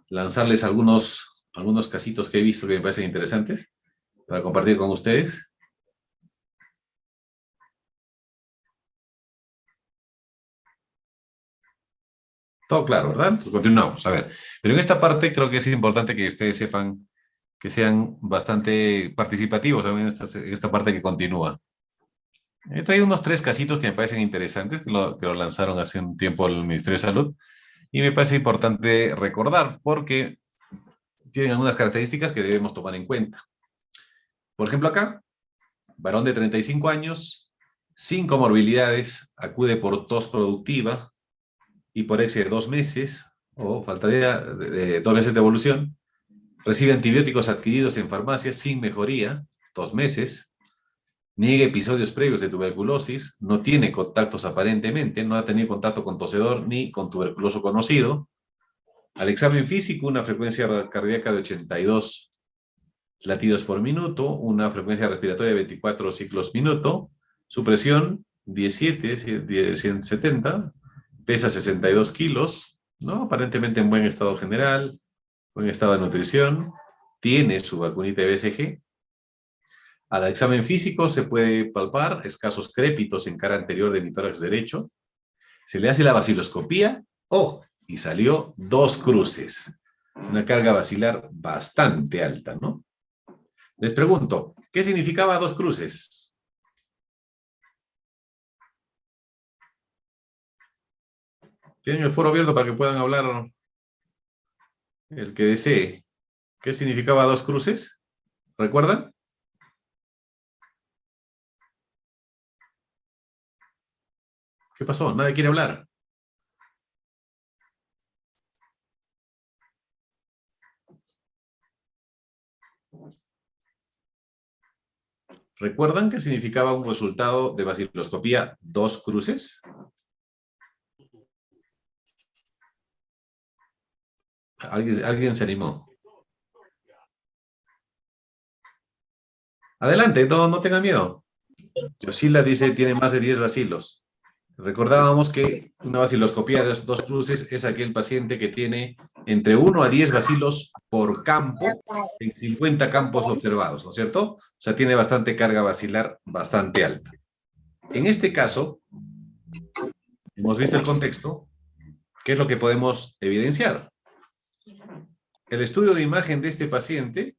lanzarles algunos casitos que he visto que me parecen interesantes para compartir con ustedes. Todo claro, ¿verdad? Pues continuamos. A ver, pero en esta parte creo que es importante que ustedes sepan que sean bastante participativos también en esta parte que continúa. He traído unos 3 casitos que me parecen interesantes, que lo lanzaron hace un tiempo el Ministerio de Salud, y me parece importante recordar, porque tienen algunas características que debemos tomar en cuenta. Por ejemplo, acá, varón de 35 años, sin comorbilidades, acude por tos productiva, hiporexia de 2 meses, o falta de 2 meses de evolución, recibe antibióticos adquiridos en farmacias sin mejoría, 2 meses, niega episodios previos de tuberculosis, no tiene contactos aparentemente, no ha tenido contacto con tosedor ni con tuberculoso conocido. Al examen físico, una frecuencia cardíaca de 82 latidos por minuto, una frecuencia respiratoria de 24 ciclos minuto, su presión 17, 170, pesa 62 kilos, ¿no? Aparentemente en buen estado general, buen estado de nutrición, tiene su vacunita de BCG. Al examen físico se puede palpar escasos crépitos en cara anterior de mi tórax derecho. Se le hace la baciloscopía, y salió 2 cruces. Una carga basilar bastante alta, ¿no? Les pregunto, ¿qué significaba 2 cruces? Tienen el foro abierto para que puedan hablar el que desee. ¿Qué significaba 2 cruces? ¿Recuerdan? ¿Qué pasó? ¿Nadie quiere hablar? ¿Recuerdan qué significaba un resultado de baciloscopía 2 cruces? ¿Alguien se animó? Adelante, no tengan miedo. Yosila dice tiene más de 10 bacilos. Recordábamos que una baciloscopía de 2 cruces es aquel paciente que tiene entre 1 a 10 bacilos por campo en 50 campos observados, ¿no es cierto? O sea, tiene bastante carga bacilar bastante alta. En este caso, hemos visto el contexto. ¿Qué es lo que podemos evidenciar? El estudio de imagen de este paciente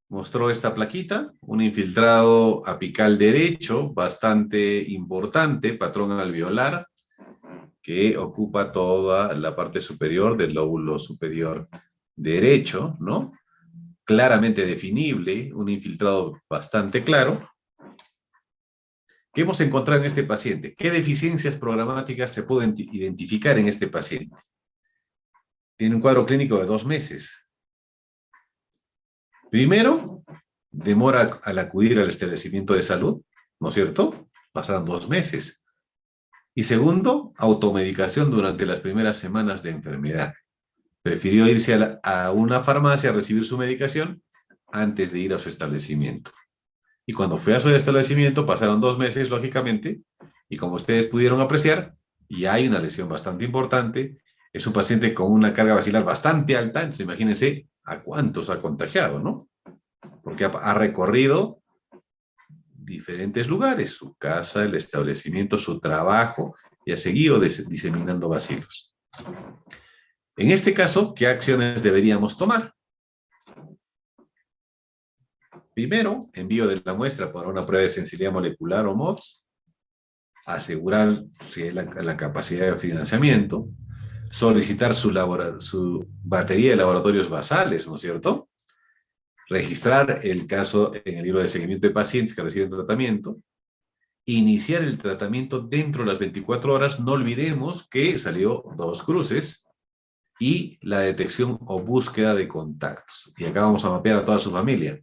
mostró esta plaquita, un infiltrado apical derecho bastante importante, patrón alveolar, que ocupa toda la parte superior del lóbulo superior derecho, ¿no? Claramente definible, un infiltrado bastante claro. ¿Qué hemos encontrado en este paciente? ¿Qué deficiencias programáticas se pueden identificar en este paciente? Tiene un cuadro clínico de 2 meses. Primero, demora al acudir al establecimiento de salud, ¿no es cierto? Pasaron 2 meses. Y segundo, automedicación durante las primeras semanas de enfermedad. Prefirió irse a una farmacia a recibir su medicación antes de ir a su establecimiento. Y cuando fue a su establecimiento, pasaron 2 meses, lógicamente, y como ustedes pudieron apreciar, ya hay una lesión bastante importante. Es un paciente con una carga basilar bastante alta, entonces imagínense a cuántos ha contagiado, ¿no? Porque ha recorrido diferentes lugares, su casa, el establecimiento, su trabajo, y ha seguido diseminando bacilos. En este caso, ¿qué acciones deberíamos tomar? Primero, envío de la muestra para una prueba de sensibilidad molecular o MODS, asegurar si hay la capacidad de financiamiento, solicitar su batería de laboratorios basales, ¿no es cierto? Registrar el caso en el libro de seguimiento de pacientes que reciben tratamiento, iniciar el tratamiento dentro de las 24 horas. No olvidemos que salió 2 cruces y la detección o búsqueda de contactos. Y acá vamos a mapear a toda su familia.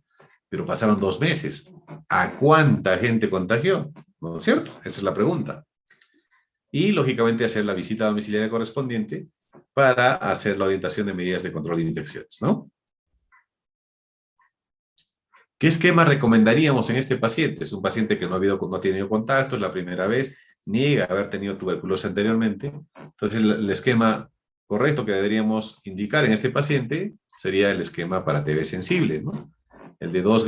Pero pasaron 2 meses. ¿A cuánta gente contagió? ¿No es cierto? Esa es la pregunta. Y, lógicamente, hacer la visita domiciliaria correspondiente para hacer la orientación de medidas de control de infecciones, ¿no? ¿Qué esquema recomendaríamos en este paciente? Es un paciente que no ha tenido contacto, es la primera vez, niega haber tenido tuberculosis anteriormente. Entonces, el esquema correcto que deberíamos indicar en este paciente sería el esquema para TB sensible, ¿no? El de 2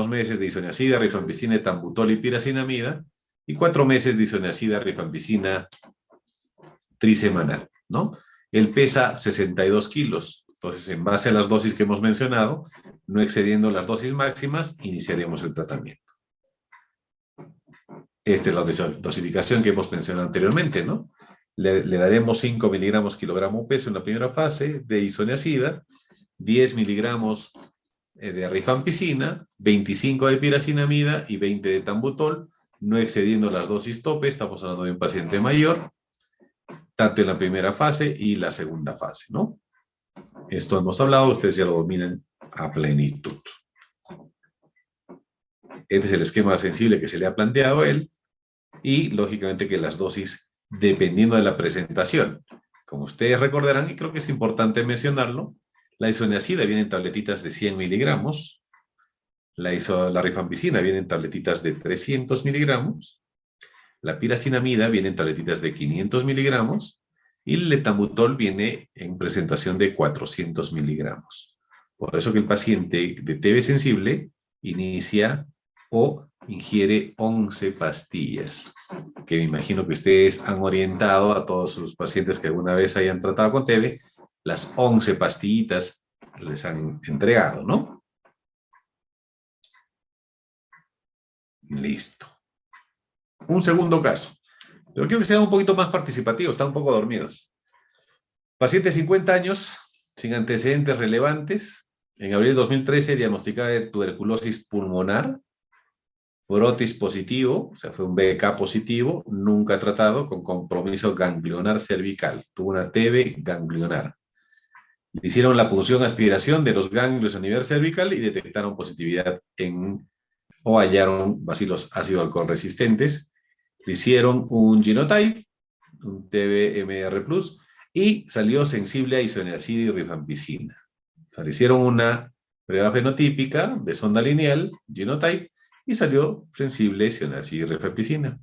meses de isoniazida, rifampicina, etambutol y piracinamida, y 4 meses de isoniazida, rifampicina trisemanal, ¿no? Él pesa 62 kilos. Entonces, en base a las dosis que hemos mencionado, no excediendo las dosis máximas, iniciaremos el tratamiento. Esta es la dosificación que hemos mencionado anteriormente, ¿no? Le daremos 5 miligramos kilogramo peso en la primera fase de isoniazida, 10 miligramos de rifampicina, 25 de piracinamida y 20 de etambutol, no excediendo las dosis tope. Estamos hablando de un paciente mayor, tanto en la primera fase y la segunda fase, ¿no? Esto hemos hablado, ustedes ya lo dominan a plenitud. Este es el esquema sensible que se le ha planteado a él, y lógicamente que las dosis, dependiendo de la presentación, como ustedes recordarán, y creo que es importante mencionarlo, la isoniazida viene en tabletitas de 100 miligramos, la rifampicina viene en tabletitas de 300 miligramos, la piracinamida viene en tabletitas de 500 miligramos, y el etambutol viene en presentación de 400 miligramos. Por eso que el paciente de TB sensible inicia o ingiere 11 pastillas, que me imagino que ustedes han orientado a todos los pacientes que alguna vez hayan tratado con TB, las 11 pastillitas les han entregado, ¿no? Listo. Un segundo caso. Pero quiero que sean un poquito más participativos, están un poco dormidos. Paciente de 50 años, sin antecedentes relevantes, en abril de 2013 diagnosticada de tuberculosis pulmonar, brotis positivo, o sea, fue un BK positivo, nunca tratado, con compromiso ganglionar cervical. Tuvo una TB ganglionar. Le hicieron la punción aspiración de los ganglios a nivel cervical y detectaron positividad o hallaron bacilos ácido alcohol resistentes. Le hicieron un genotype, un TB-MR+, y salió sensible a isoniazida y rifampicina. O sea, le hicieron una prueba fenotípica de sonda lineal, genotype, y salió sensible a isoniazida y rifampicina.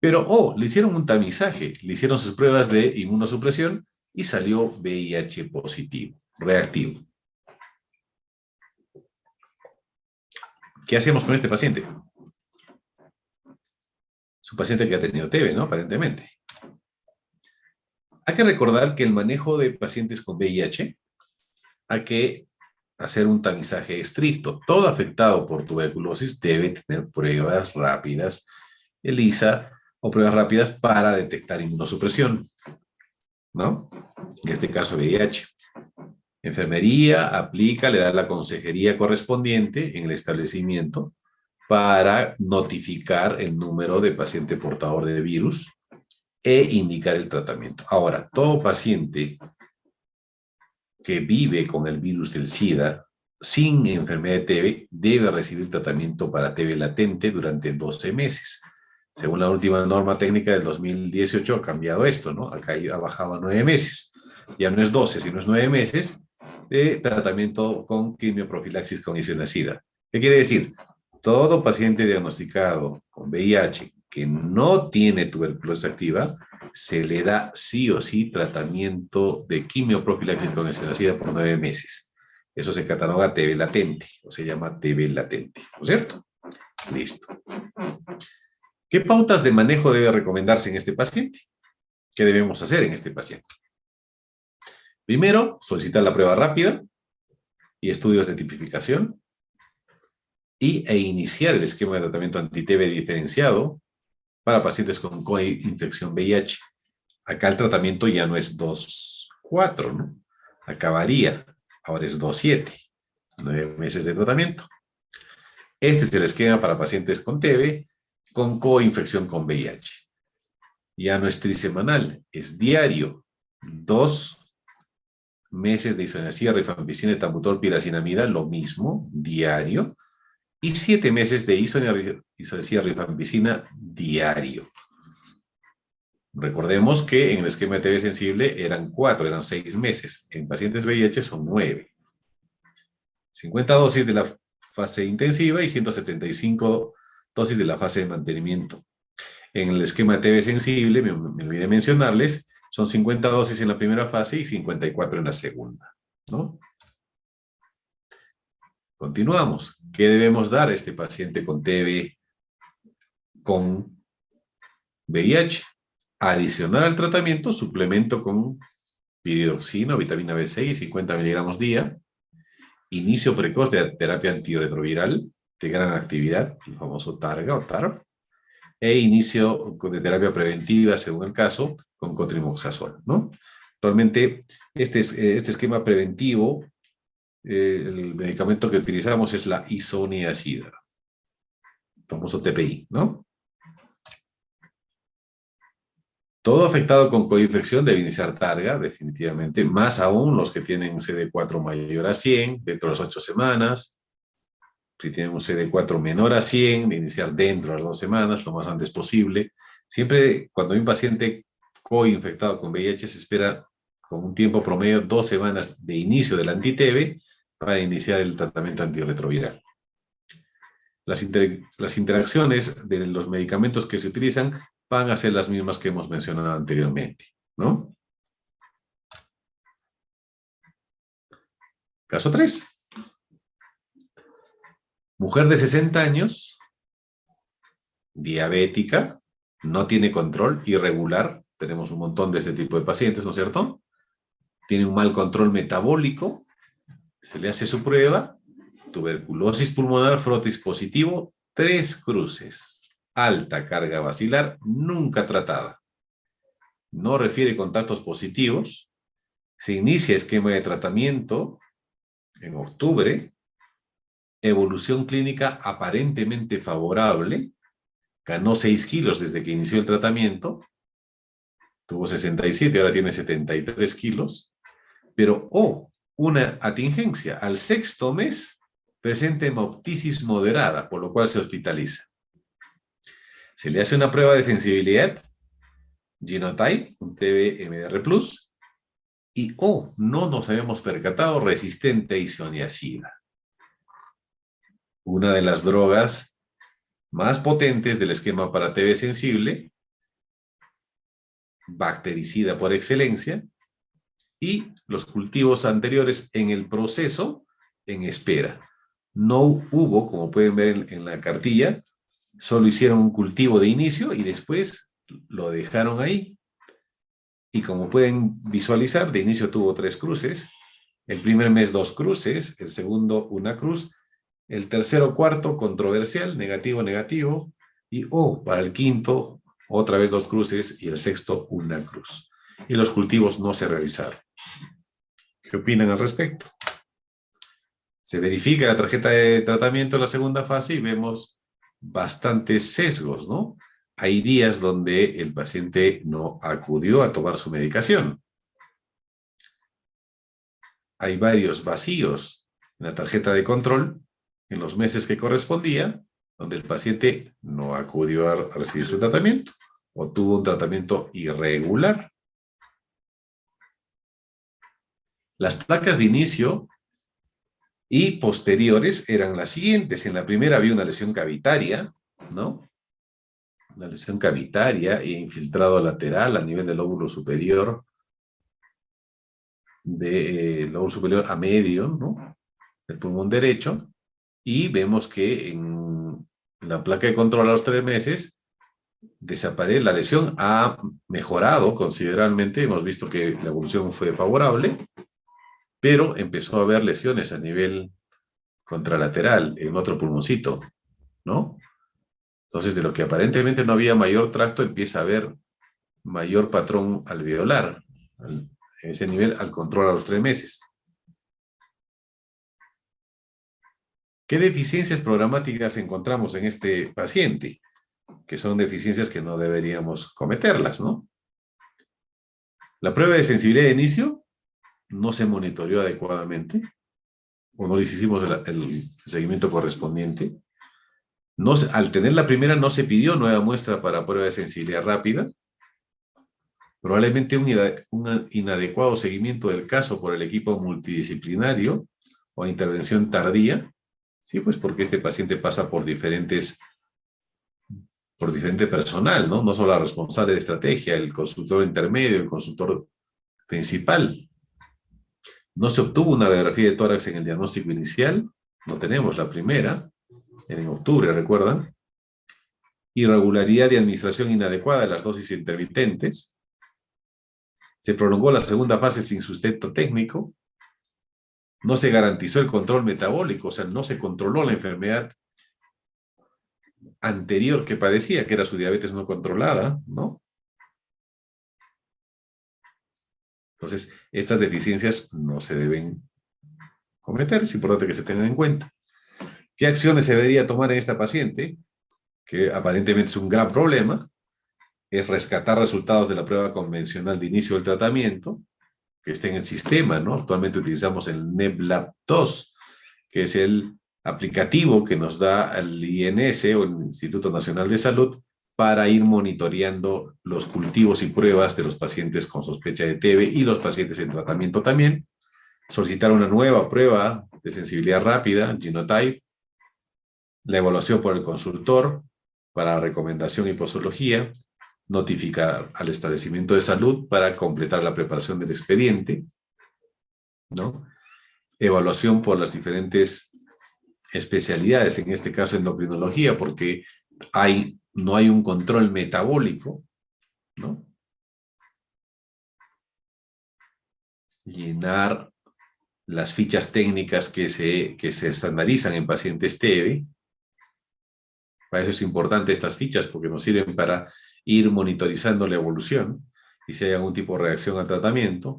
Pero, le hicieron un tamizaje, le hicieron sus pruebas de inmunosupresión y salió VIH positivo, reactivo. ¿Qué hacemos con este paciente? Es un paciente que ha tenido TB, ¿no? Aparentemente. Hay que recordar que el manejo de pacientes con VIH hay que hacer un tamizaje estricto. Todo afectado por tuberculosis debe tener pruebas rápidas, ELISA, o pruebas rápidas para detectar inmunosupresión, ¿no? En este caso VIH. Enfermería aplica, le da la consejería correspondiente en el establecimiento para notificar el número de paciente portador de virus e indicar el tratamiento. Ahora, todo paciente que vive con el virus del SIDA sin enfermedad de TB debe recibir tratamiento para TB latente durante 12 meses. Según la última norma técnica del 2018 ha cambiado esto, ¿no? Acá ha bajado a 9 meses. Ya no es 12, sino es 9 meses. de tratamiento con quimioprofilaxis con isoniazida. ¿Qué quiere decir? Todo paciente diagnosticado con VIH que no tiene tuberculosis activa, se le da sí o sí tratamiento de quimioprofilaxis con isoniazida por 9 meses. Eso se cataloga TB latente, o se llama TB latente, ¿no es cierto? Listo. ¿Qué pautas de manejo debe recomendarse en este paciente? ¿Qué debemos hacer en este paciente? Primero, solicitar la prueba rápida y estudios de tipificación e iniciar el esquema de tratamiento anti-TB diferenciado para pacientes con coinfección VIH. Acá el tratamiento ya no es 2-4, ¿no? Acabaría, ahora es 2-7, 9 meses de tratamiento. Este es el esquema para pacientes con TB con coinfección con VIH. Ya no es trisemanal, es diario. 2 meses de isoniazida, rifampicina, etambutol, piracinamida, lo mismo, diario. Y 7 meses de isoniazida, rifampicina, diario. Recordemos que en el esquema de TB sensible eran 4, eran 6 meses. En pacientes VIH son 9. 50 dosis de la fase intensiva y 175 dosis de la fase de mantenimiento. En el esquema de TB sensible, me olvidé mencionarles, son 50 dosis en la primera fase y 54 en la segunda, ¿no? Continuamos. ¿Qué debemos dar a este paciente con TB con VIH? Adicional al tratamiento, suplemento con piridoxina o vitamina B6, 50 miligramos día. Inicio precoz de terapia antirretroviral de gran actividad, el famoso TARGA o TARF. E inicio de terapia preventiva, según el caso, con cotrimoxazol, ¿no? Actualmente, este esquema preventivo, el medicamento que utilizamos es la isoniazida, el famoso TPI, ¿no? Todo afectado con coinfección debe iniciar TARGA, definitivamente, más aún los que tienen CD4 mayor a 100, dentro de las 8 semanas. Si tienen un CD4 menor a 100, de iniciar dentro de las 2 semanas, lo más antes posible. Siempre cuando hay un paciente coinfectado con VIH, se espera con un tiempo promedio 2 semanas de inicio del anti-TB para iniciar el tratamiento antirretroviral. Las interacciones de los medicamentos que se utilizan van a ser las mismas que hemos mencionado anteriormente, ¿no? Caso 3. Mujer de 60 años, diabética, no tiene control, irregular. Tenemos un montón de este tipo de pacientes, ¿no es cierto? Tiene un mal control metabólico, se le hace su prueba, tuberculosis pulmonar, frotis positivo, 3 cruces, alta carga basilar, nunca tratada. No refiere contactos positivos, se inicia esquema de tratamiento en octubre, evolución clínica aparentemente favorable, ganó 6 kilos desde que inició el tratamiento, tuvo 67, ahora tiene 73 kilos, pero una atingencia al 6º mes presenta hemoptisis moderada, por lo cual se hospitaliza. Se le hace una prueba de sensibilidad, genotype, un TB-MDR+, y no nos habíamos percatado, resistente a isoniazida. Una de las drogas más potentes del esquema para TB sensible, bactericida por excelencia, y los cultivos anteriores en el proceso, en espera. No hubo, como pueden ver en la cartilla, solo hicieron un cultivo de inicio y después lo dejaron ahí. Y como pueden visualizar, de inicio tuvo 3 cruces, el primer mes 2 cruces, el segundo 1 cruz, el tercero, cuarto, controversial, negativo, negativo, y para el quinto, otra vez 2 cruces, y el sexto, 1 cruz. Y los cultivos no se realizaron. ¿Qué opinan al respecto? Se verifica la tarjeta de tratamiento en la segunda fase y vemos bastantes sesgos, ¿no? Hay días donde el paciente no acudió a tomar su medicación. Hay varios vacíos en la tarjeta de control en los meses que correspondía, donde el paciente no acudió a recibir su tratamiento o tuvo un tratamiento irregular. Las placas de inicio y posteriores eran las siguientes. En la primera había una lesión cavitaria, ¿no? Una lesión cavitaria e infiltrado lateral a nivel del lóbulo superior, lóbulo superior a medio, ¿no? El pulmón derecho. Y vemos que en la placa de control a los 3 meses desaparece, la lesión ha mejorado considerablemente, hemos visto que la evolución fue favorable, pero empezó a haber lesiones a nivel contralateral en otro pulmoncito, ¿no? Entonces, de lo que aparentemente no había mayor tracto, empieza a haber mayor patrón alveolar, en ese nivel, al control a los 3 meses. ¿Qué deficiencias programáticas encontramos en este paciente? Que son deficiencias que no deberíamos cometerlas, ¿no? La prueba de sensibilidad de inicio no se monitoreó adecuadamente, o no le hicimos el seguimiento correspondiente. No, al tener la primera no se pidió nueva muestra para prueba de sensibilidad rápida. Probablemente un inadecuado seguimiento del caso por el equipo multidisciplinario o intervención tardía. Sí, pues porque este paciente pasa por diferente personal, ¿no? No solo la responsable de estrategia, el consultor intermedio, el consultor principal. No se obtuvo una radiografía de tórax en el diagnóstico inicial. No tenemos la primera, en octubre, ¿recuerdan? Irregularidad de administración inadecuada de las dosis intermitentes. Se prolongó la segunda fase sin sustento técnico. No se garantizó el control metabólico, o sea, no se controló la enfermedad anterior que padecía, que era su diabetes no controlada, ¿no? Entonces, estas deficiencias no se deben cometer, es importante que se tengan en cuenta. ¿Qué acciones se debería tomar en esta paciente? Que aparentemente es un gran problema, es rescatar resultados de la prueba convencional de inicio del tratamiento, que esté en el sistema, ¿no? Actualmente utilizamos el NEBLAB2, que es el aplicativo que nos da el INS o el Instituto Nacional de Salud para ir monitoreando los cultivos y pruebas de los pacientes con sospecha de TB y los pacientes en tratamiento también. Solicitar una nueva prueba de sensibilidad rápida, Genotype, la evaluación por el consultor para recomendación y posología, notificar al establecimiento de salud para completar la preparación del expediente, ¿no? Evaluación por las diferentes especialidades, en este caso endocrinología, porque no hay un control metabólico, ¿no? Llenar las fichas técnicas que se estandarizan en pacientes TB. Para eso es importante estas fichas, porque nos sirven para ir monitorizando la evolución y si hay algún tipo de reacción al tratamiento.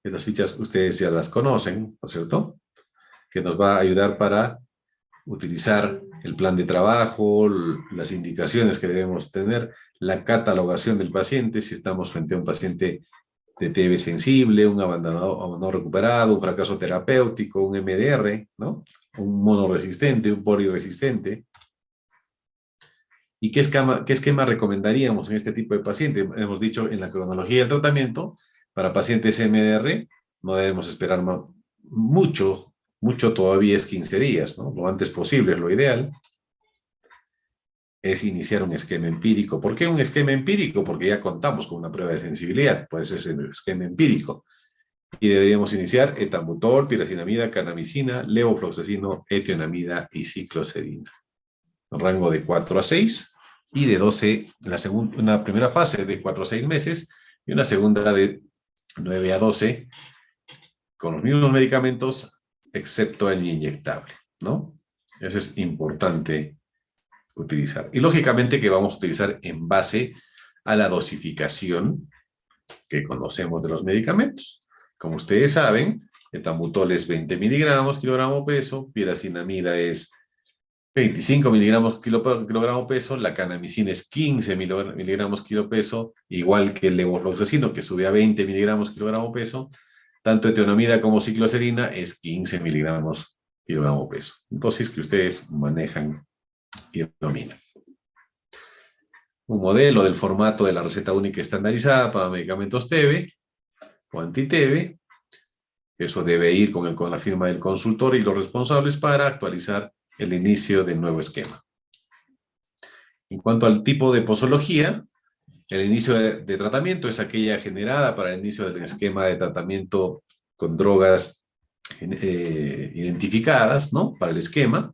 Estas fichas ustedes ya las conocen, ¿no es cierto? Que nos va a ayudar para utilizar el plan de trabajo, las indicaciones que debemos tener, la catalogación del paciente, si estamos frente a un paciente de TB sensible, un abandono no recuperado, un fracaso terapéutico, un MDR, ¿no? Un monoresistente, un poliresistente. ¿Y qué esquema recomendaríamos en este tipo de pacientes? Hemos dicho en la cronología del tratamiento, para pacientes MDR no debemos esperar mucho todavía es 15 días, ¿no? Lo antes posible es lo ideal. Es iniciar un esquema empírico. ¿Por qué un esquema empírico? Porque ya contamos con una prueba de sensibilidad, pues es el esquema empírico. Y deberíamos iniciar etambutol, piracinamida, kanamicina, levofloxacino, etionamida y cicloserina. Un rango de 4 a 6 y de 12, una primera fase de 4 a 6 meses y una segunda de 9 a 12 con los mismos medicamentos excepto el inyectable, ¿no? Eso es importante utilizar. Y lógicamente que vamos a utilizar en base a la dosificación que conocemos de los medicamentos. Como ustedes saben, etambutol es 20 miligramos kilogramo peso, piracinamida es 25 miligramos kilogramo peso, la kanamicina es 15 miligramos kilo peso, igual que el levofloxacino que sube a 20 miligramos kilogramo peso, tanto etionamida como cicloserina es 15 miligramos kilogramo peso. Dosis que ustedes manejan y dominan. Un modelo del formato de la receta única estandarizada para medicamentos TB. o anti-TB. Eso debe ir con la firma del consultor y los responsables para actualizar el inicio del nuevo esquema. En cuanto al tipo de posología, el inicio de tratamiento es aquella generada para el inicio del esquema de tratamiento con drogas identificadas, ¿no? Para el esquema.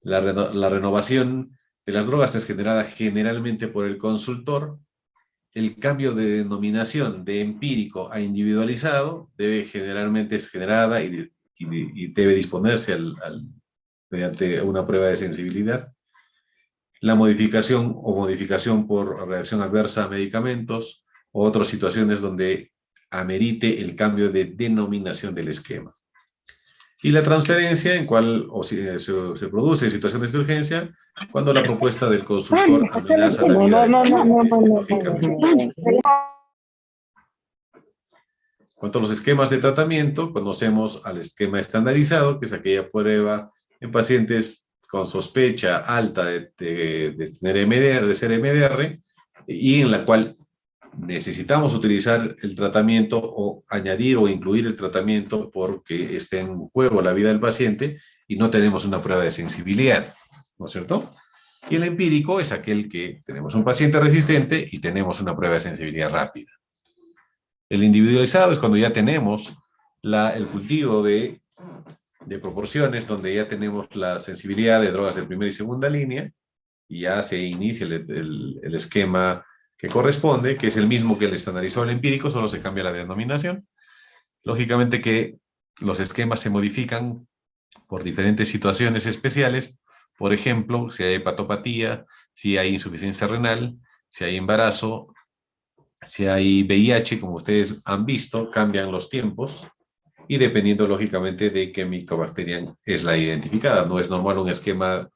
La renovación de las drogas es generada generalmente por el consultor. El cambio de denominación de empírico a individualizado generalmente es generada y debe disponerse mediante una prueba de sensibilidad. La modificación por reacción adversa a medicamentos o otras situaciones donde amerite el cambio de denominación del esquema. Y la transferencia en cual se produce situaciones de urgencia cuando la propuesta del consultor amenaza la vida del paciente, lógicamente. En cuanto a los esquemas de tratamiento, conocemos al esquema estandarizado, que es aquella prueba en pacientes con sospecha alta de tener MDR, de ser MDR, y en la cual necesitamos utilizar el tratamiento o añadir o incluir el tratamiento porque esté en juego la vida del paciente y no tenemos una prueba de sensibilidad, ¿no es cierto? Y el empírico es aquel que tenemos un paciente resistente y tenemos una prueba de sensibilidad rápida. El individualizado es cuando ya tenemos el cultivo de proporciones, donde ya tenemos la sensibilidad de drogas de primera y segunda línea, y ya se inicia el esquema que corresponde, que es el mismo que el estandarizado, el empírico, solo se cambia la denominación. Lógicamente que los esquemas se modifican por diferentes situaciones especiales, por ejemplo, si hay hepatopatía, si hay insuficiencia renal, si hay embarazo, si hay VIH, como ustedes han visto, cambian los tiempos, y dependiendo lógicamente de qué Mycobacterium es la identificada. No es normal un esquema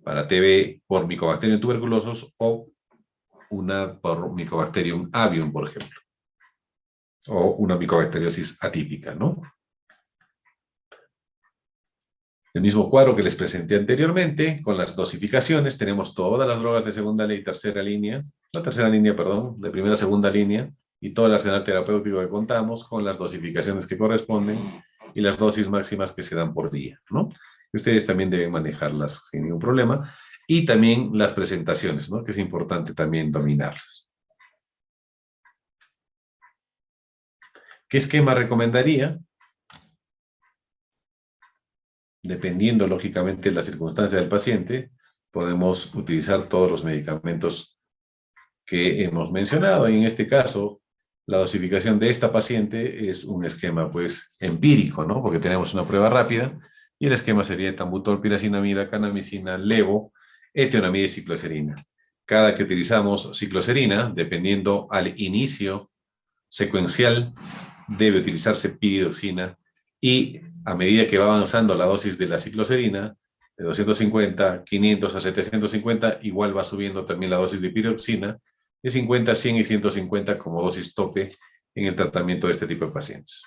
para TB por Mycobacterium tuberculosis o una por Mycobacterium avium, por ejemplo, o una micobacteriosis atípica, ¿no? El mismo cuadro que les presenté anteriormente, con las dosificaciones, tenemos todas las drogas de segunda y tercera línea, la tercera línea, perdón, de primera y segunda línea, y todo el arsenal terapéutico que contamos con las dosificaciones que corresponden y las dosis máximas que se dan por día, ¿no? Ustedes también deben manejarlas sin ningún problema. Y también las presentaciones, ¿no? Que es importante también dominarlas. ¿Qué esquema recomendaría? Dependiendo, lógicamente, de la circunstancia del paciente, podemos utilizar todos los medicamentos que hemos mencionado. Y en este caso, la dosificación de esta paciente es un esquema, pues, empírico, ¿no? Porque tenemos una prueba rápida, y el esquema sería etambutol, piracinamida, kanamicina, levo, etionamida y cicloserina. Cada que utilizamos cicloserina, dependiendo al inicio secuencial, debe utilizarse piridoxina, y a medida que va avanzando la dosis de la cicloserina, de 250, 500 a 750, igual va subiendo también la dosis de piridoxina, de 50, 100 y 150 como dosis tope en el tratamiento de este tipo de pacientes.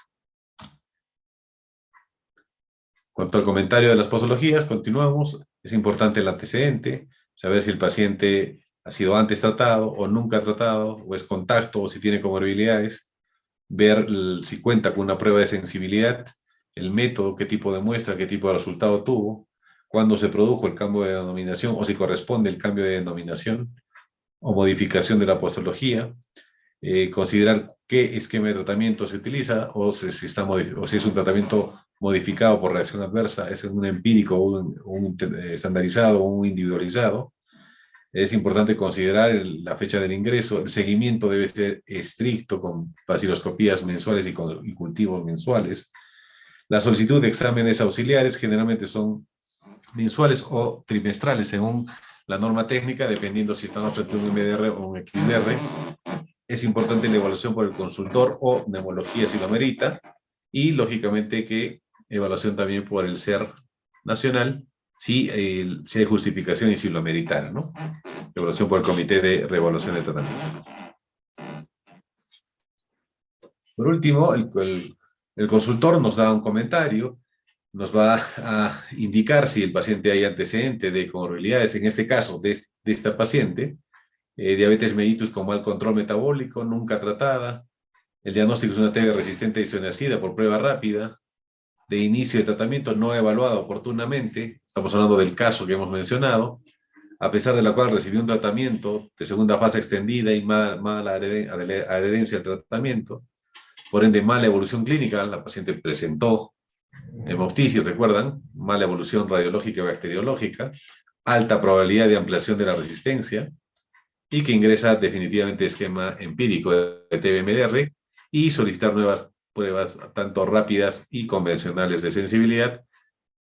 Cuanto al comentario de las posologías, continuamos. Es importante el antecedente, saber si el paciente ha sido antes tratado o nunca tratado, o es contacto, o si tiene comorbilidades. Ver si cuenta con una prueba de sensibilidad, el método, qué tipo de muestra, qué tipo de resultado tuvo, cuándo se produjo el cambio de denominación, o si corresponde el cambio de denominación o modificación de la posología. Considerar qué esquema de tratamiento se utiliza, o si es un tratamiento modificado por reacción adversa, es un empírico, un estandarizado o un individualizado. Es importante considerar la fecha del ingreso. El seguimiento debe ser estricto, con vaciloscopías mensuales y cultivos mensuales. La solicitud de exámenes auxiliares generalmente son mensuales o trimestrales, según la norma técnica, dependiendo si estamos frente a un MDR o un XDR. Es importante la evaluación por el consultor o neumología si lo amerita, y lógicamente que evaluación también por el SER nacional, si hay justificación y si lo ameritara, ¿no? Evaluación por el Comité de Reevaluación de Tratamiento. Por último, el consultor nos da un comentario, nos va a indicar si el paciente hay antecedente de comorbilidades, en este caso de esta paciente, diabetes mellitus con mal control metabólico, nunca tratada, El diagnóstico es una TB resistente a isoniazida por prueba rápida, de inicio de tratamiento no evaluada oportunamente, estamos hablando del caso que hemos mencionado, a pesar de la cual recibió un tratamiento de segunda fase extendida y mala adherencia al tratamiento, por ende mala evolución clínica, la paciente presentó hemoptisis, recuerdan, mala evolución radiológica y bacteriológica, alta probabilidad de ampliación de la resistencia, y que ingresa definitivamente esquema empírico de TB-MDR y solicitar nuevas pruebas tanto rápidas y convencionales de sensibilidad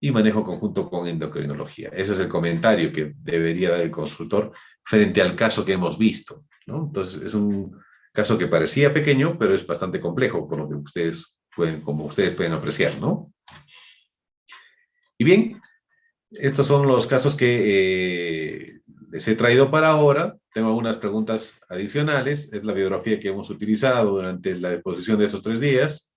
y manejo conjunto con endocrinología. Ese es el comentario que debería dar el consultor frente al caso que hemos visto, ¿no? Entonces, es un caso que parecía pequeño, pero es bastante complejo, por lo que como ustedes pueden apreciar, ¿no? Y bien, estos son los casos que les he traído para ahora. Tengo algunas preguntas adicionales. Es la biografía que hemos utilizado durante la exposición de estos 3 días.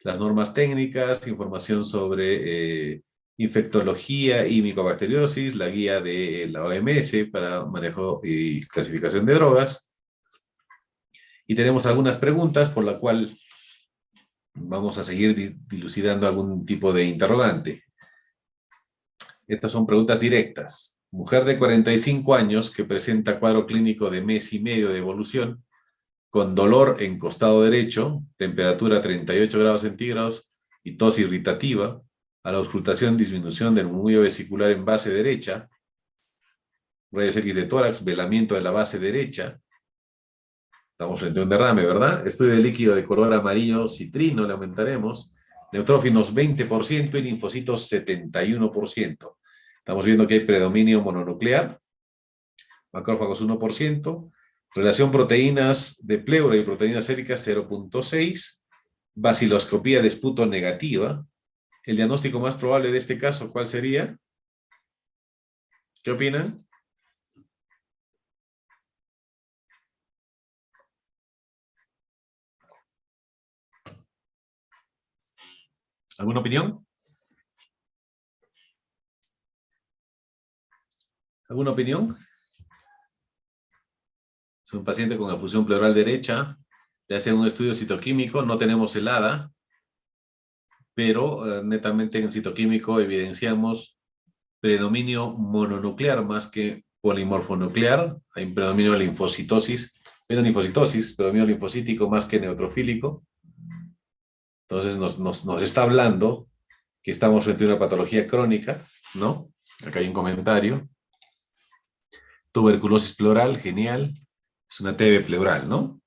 Las normas técnicas, información sobre infectología y micobacteriosis, la guía de la OMS para manejo y clasificación de drogas. Y tenemos algunas preguntas por la cual vamos a seguir dilucidando algún tipo de interrogante. Estas son preguntas directas. Mujer de 45 años que presenta cuadro clínico de mes y medio de evolución con dolor en costado derecho, temperatura 38 grados centígrados y tos irritativa, a la auscultación disminución del murmullo vesicular en base derecha, rayos X de tórax, velamiento de la base derecha. Estamos frente a un derrame, ¿verdad? Estudio de líquido de color amarillo citrino, le aumentaremos. Neutrófilos 20% y linfocitos 71%. Estamos viendo que hay predominio mononuclear. Macrófagos 1%. Relación proteínas de pleura y proteínas séricas 0.6. Baciloscopía de esputo negativa. El diagnóstico más probable de este caso, ¿cuál sería? ¿Qué opinan? ¿Alguna opinión? ¿Alguna opinión? Es un paciente con afusión pleural derecha, le hacen un estudio citoquímico, no tenemos helada, pero netamente en el citoquímico evidenciamos predominio mononuclear más que polimorfonuclear, hay un predominio de linfocitosis, predominio linfocítico más que neutrofílico. Entonces nos está hablando que estamos frente a una patología crónica, ¿no? Acá hay un comentario. Tuberculosis pleural, genial. Es una TB pleural, ¿no?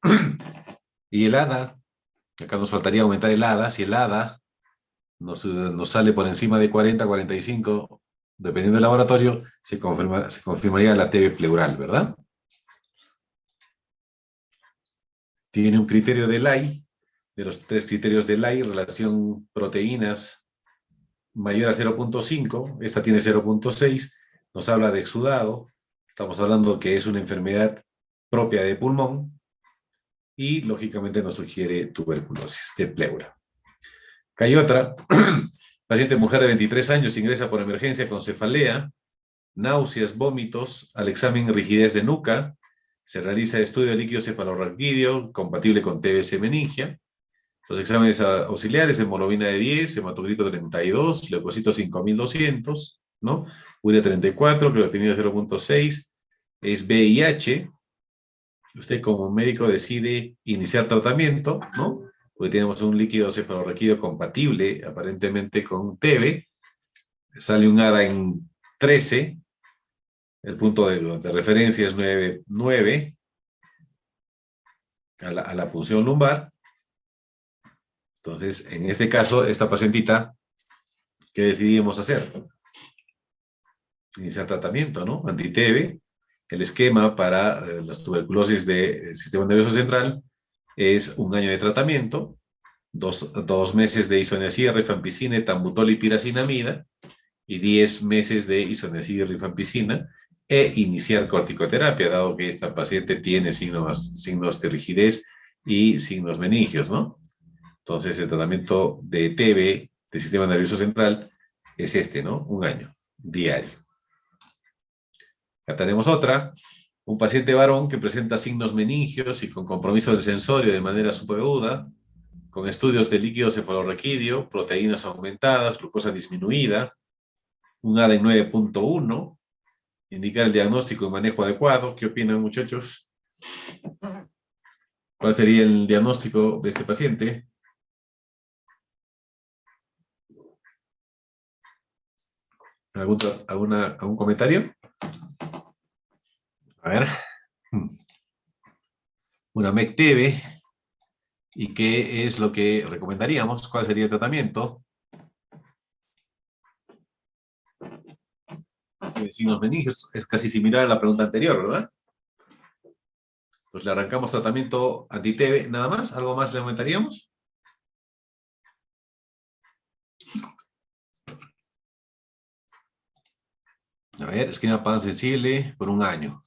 Y el ADA, acá nos faltaría aumentar el ADA. Si el ADA nos sale por encima de 40, 45, dependiendo del laboratorio, se confirmaría la TB pleural, ¿verdad? Tiene un criterio de Lai, de los 3 criterios de Lai, relación proteínas mayor a 0.5, esta tiene 0.6, nos habla de exudado, estamos hablando que es una enfermedad propia de pulmón, y lógicamente nos sugiere tuberculosis de pleura. Acá hay otra, paciente mujer de 23 años ingresa por emergencia con cefalea, náuseas, vómitos, al examen rigidez de nuca, se realiza estudio de líquido cefalorraquídeo compatible con TBC meningia, los exámenes auxiliares, hemoglobina de 10, hematocrito 32, leucocitos 5200, ¿no? Urea 34, creatinina 0.6, es VIH. Usted como médico decide iniciar tratamiento, ¿no? Porque tenemos un líquido cefalorraquídeo compatible, aparentemente con TB, sale un ADA en 13, el punto de referencia es 9 a la punción lumbar. Entonces, en este caso, esta pacientita, ¿qué decidimos hacer? Iniciar tratamiento, ¿no? Anti-TB. El esquema para las tuberculosis del sistema nervioso central es 1 año de tratamiento, 2 meses de isoniazida, rifampicina, etambutol y piracinamida, y 10 meses de isoniazida y rifampicina, e iniciar corticoterapia, dado que esta paciente tiene signos de rigidez y signos meningios, ¿no? Entonces, el tratamiento de TB del sistema nervioso central es ¿no? 1 año, diario. Acá tenemos otra, Un paciente varón que presenta signos meningios y con compromiso del sensorio de manera superaguda, con estudios de líquido cefalorraquídeo, proteínas aumentadas, glucosa disminuida, un ADE 9.1, indicar el diagnóstico y manejo adecuado. ¿Qué opinan, muchachos? ¿Cuál sería el diagnóstico de este paciente? ¿Algún comentario? A ver. Una MEC-TB. ¿Y qué es lo que recomendaríamos? ¿Cuál sería el tratamiento? Tiene signos meningios. Es casi similar a la pregunta anterior, ¿verdad? Pues le arrancamos tratamiento anti-TB, nada más. ¿Algo más le aumentaríamos? A ver, esquema pan sensible por un año.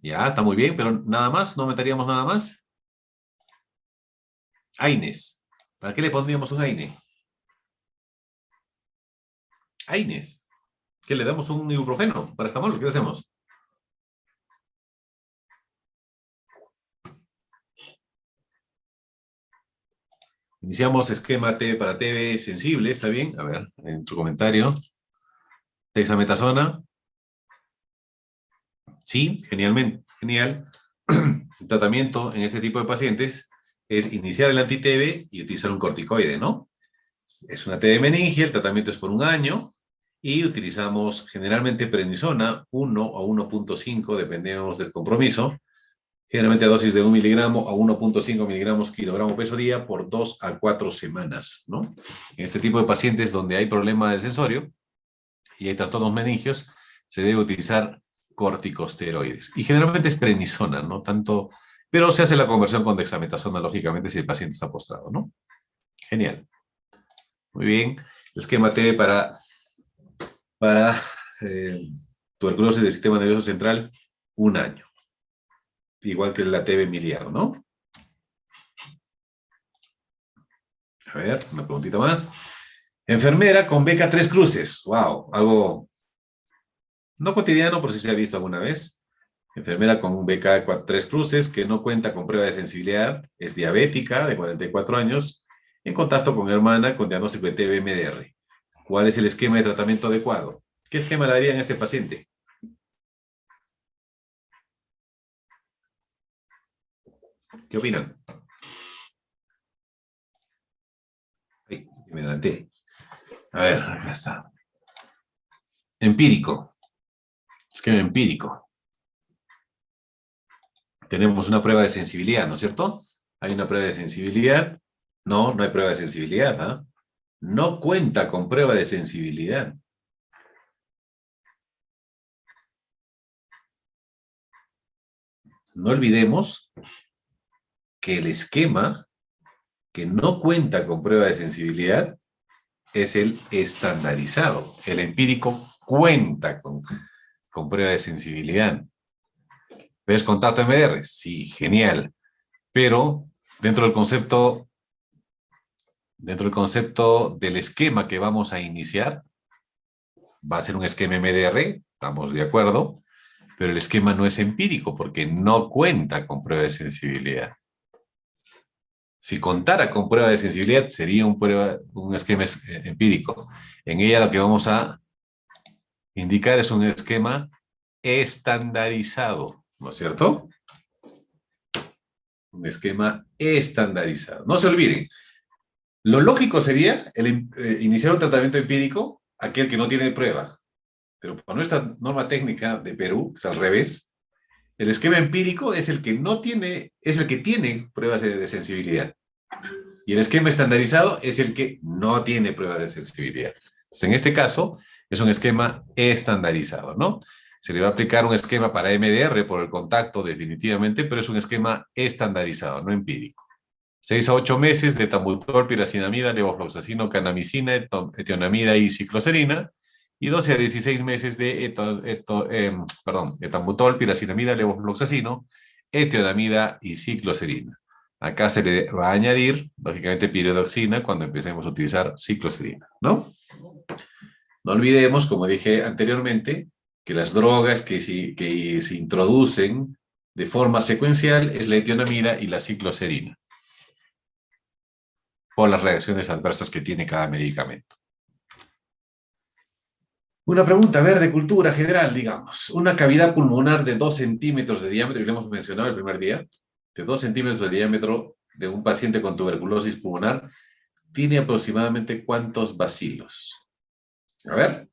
Ya, está muy bien, pero nada más, ¿no aumentaríamos nada más? AINES. ¿Para qué le pondríamos un AINE? AINES. ¿Qué le damos un ibuprofeno? ¿Paracetamol? ¿Qué hacemos? Iniciamos esquema T para TB sensible, ¿está bien? A ver, en tu comentario. Dexametasona. Sí, genialmente, genial. El tratamiento en este tipo de pacientes es iniciar el anti-TB y utilizar un corticoide, ¿no? Es una TB meningia, el tratamiento es por un año y utilizamos generalmente prednisona 1 o 1.5, dependemos del compromiso, generalmente a dosis de 1 miligramo a 1.5 miligramos kilogramo peso día por 2 a 4 semanas, ¿no? En este tipo de pacientes donde hay problema del sensorio y hay trastornos meningios, se debe utilizar corticosteroides. Y generalmente es prednisona, ¿no? Tanto, pero se hace la conversión con dexametasona, lógicamente, si el paciente está postrado, ¿no? Genial. Muy bien. El esquema T para tuberculosis del sistema nervioso central, un año. Igual que la TB miliar, ¿no? A ver, una preguntita más. Enfermera con beca 3 cruces. Wow, algo no cotidiano, por si se ha visto alguna vez. Enfermera con beca 3 cruces que no cuenta con prueba de sensibilidad, es diabética, de 44 años, en contacto con hermana con diagnóstico de TB-MDR. ¿Cuál es el esquema de tratamiento adecuado? ¿Qué esquema le darían a este paciente? ¿Qué opinan? Ay, me adelanté. A ver, acá está. Empírico. Esquema empírico. Tenemos una prueba de sensibilidad, ¿no es cierto? Hay una prueba de sensibilidad. No, no hay prueba de sensibilidad, ¿ah? No cuenta con prueba de sensibilidad. No olvidemos que el esquema que no cuenta con prueba de sensibilidad es el estandarizado. El empírico cuenta con prueba de sensibilidad. ¿Ves contacto MDR? Sí, genial. Pero dentro del concepto del esquema que vamos a iniciar, va a ser un esquema MDR, estamos de acuerdo, pero el esquema no es empírico porque no cuenta con prueba de sensibilidad. Si contara con prueba de sensibilidad, sería un esquema empírico. En ella lo que vamos a indicar es un esquema estandarizado, ¿no es cierto? Un esquema estandarizado. No se olviden, lo lógico sería iniciar un tratamiento empírico aquel que no tiene prueba. Pero por nuestra norma técnica de Perú, es al revés, el esquema empírico es el que no tiene, es el que tiene pruebas de sensibilidad. Y el esquema estandarizado es el que no tiene pruebas de sensibilidad. Entonces, en este caso, es un esquema estandarizado, ¿no? Se le va a aplicar un esquema para MDR por el contacto definitivamente, pero es un esquema estandarizado, no empírico. 6 a 8 meses de etambutol, piracinamida, levofloxacino, canamicina, etionamida y cicloserina, y 12 a 16 meses de etambutol, piracinamida, levofloxacino, etionamida y cicloserina. Acá se le va a añadir, lógicamente, piridoxina cuando empecemos a utilizar cicloserina, ¿no? No olvidemos, como dije anteriormente, que las drogas que se introducen de forma secuencial es la etionamida y la cicloserina, por las reacciones adversas que tiene cada medicamento. Una pregunta, a ver, de cultura general, digamos. Una cavidad pulmonar de 2 centímetros de diámetro, que le hemos mencionado el primer día, de 2 centímetros de diámetro de un paciente con tuberculosis pulmonar, tiene aproximadamente ¿cuántos bacilos? A ver.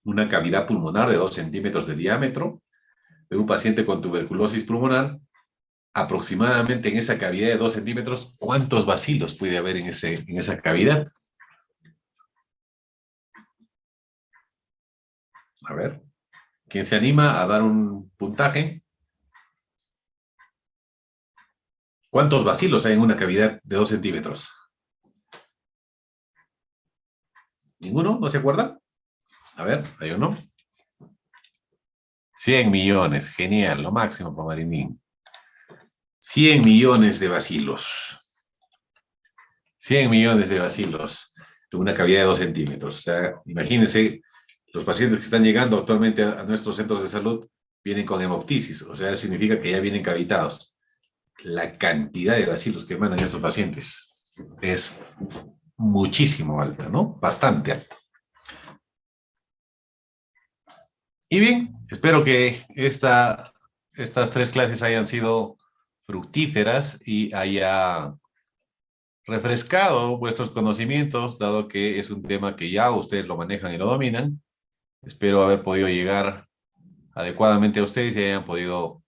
Una cavidad pulmonar de 2 centímetros de diámetro de un paciente con tuberculosis pulmonar, aproximadamente en esa cavidad de 2 centímetros, ¿cuántos bacilos puede haber en esa cavidad? A ver, ¿quién se anima a dar un puntaje? ¿Cuántos bacilos hay en una cavidad de 2 centímetros? ¿Ninguno? ¿No se acuerda? A ver, ¿hay uno? 100 millones, genial, lo máximo para Marinín. 100 millones de bacilos. 100 millones de bacilos de una cavidad de 2 centímetros. O sea, imagínense, los pacientes que están llegando actualmente a nuestros centros de salud vienen con hemoptisis, o sea, significa que ya vienen cavitados. La cantidad de bacilos que emanan estos pacientes es muchísimo alta, ¿no? Bastante alta. Y bien, espero que estas 3 clases hayan sido fructíferas y haya refrescado vuestros conocimientos, dado que es un tema que ya ustedes lo manejan y lo dominan. Espero haber podido llegar adecuadamente a ustedes y hayan podido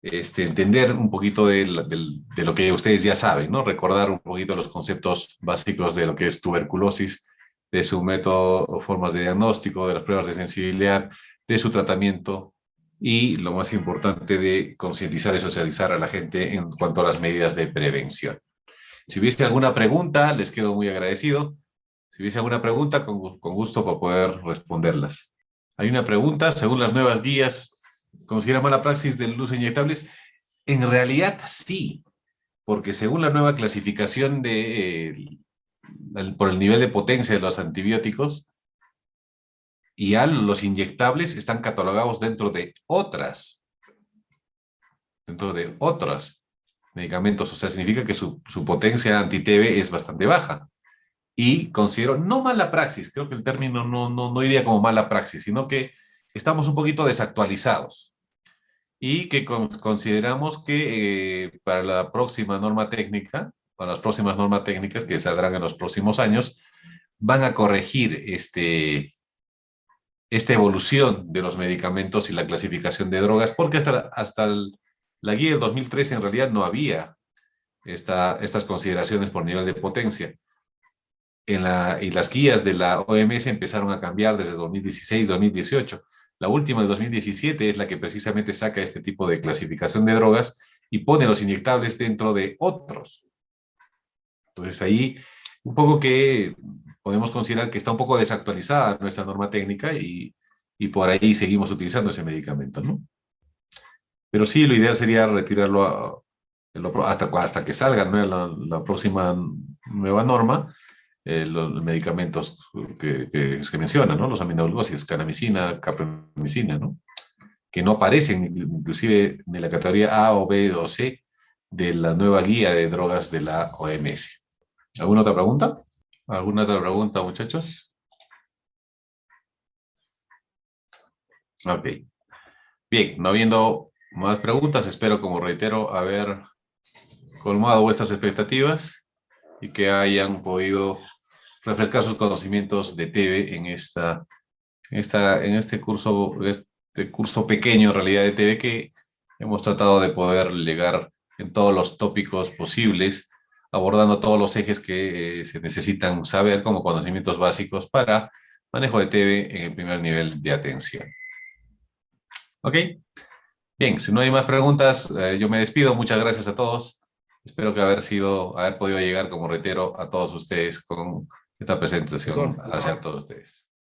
entender un poquito de lo que ustedes ya saben, ¿no? Recordar un poquito los conceptos básicos de lo que es tuberculosis, de su método, formas de diagnóstico, de las pruebas de sensibilidad, de su tratamiento y, lo más importante, de concientizar y socializar a la gente en cuanto a las medidas de prevención. Si hubiese alguna pregunta, les quedo muy agradecido. Si hubiese alguna pregunta, con gusto para poder responderlas. Hay una pregunta, según las nuevas guías, ¿considera mala praxis del uso de inyectables? En realidad sí, porque según la nueva clasificación por el nivel de potencia de los antibióticos, ya los inyectables están catalogados dentro de otros medicamentos, o sea, significa que su potencia anti-TB es bastante baja. Y considero, no mala praxis, creo que el término no iría como mala praxis, sino que estamos un poquito desactualizados y que consideramos que para la próxima norma técnica, para las próximas normas técnicas que saldrán en los próximos años, van a corregir esta evolución de los medicamentos y la clasificación de drogas, porque hasta la guía del 2013 en realidad no había estas consideraciones por nivel de potencia. Y las guías de la OMS empezaron a cambiar desde 2016-2018. La última de 2017 es la que precisamente saca este tipo de clasificación de drogas y pone los inyectables dentro de otros. Entonces ahí un poco que podemos considerar que está un poco desactualizada nuestra norma técnica y por ahí seguimos utilizando ese medicamento, ¿no? Pero sí, lo ideal sería retirarlo hasta que salga, ¿no?, la próxima nueva norma. Los medicamentos que se mencionan, ¿no? Los aminoglucósidos, canamicina, capromicina, ¿no? Que no aparecen inclusive de la categoría A o B o C de la nueva guía de drogas de la OMS. ¿Alguna otra pregunta? ¿Alguna otra pregunta, muchachos? Ok. Bien, no habiendo más preguntas, espero, como reitero, haber colmado vuestras expectativas y que hayan podido refrescar sus conocimientos de TB en este curso pequeño, en realidad, de TB, que hemos tratado de poder llegar en todos los tópicos posibles, abordando todos los ejes que se necesitan saber como conocimientos básicos para manejo de TB en el primer nivel de atención. ¿Ok? Bien, si no hay más preguntas, yo me despido. Muchas gracias a todos. Espero que haber podido llegar, como reitero, a todos ustedes con esta presentación hacia todos ustedes.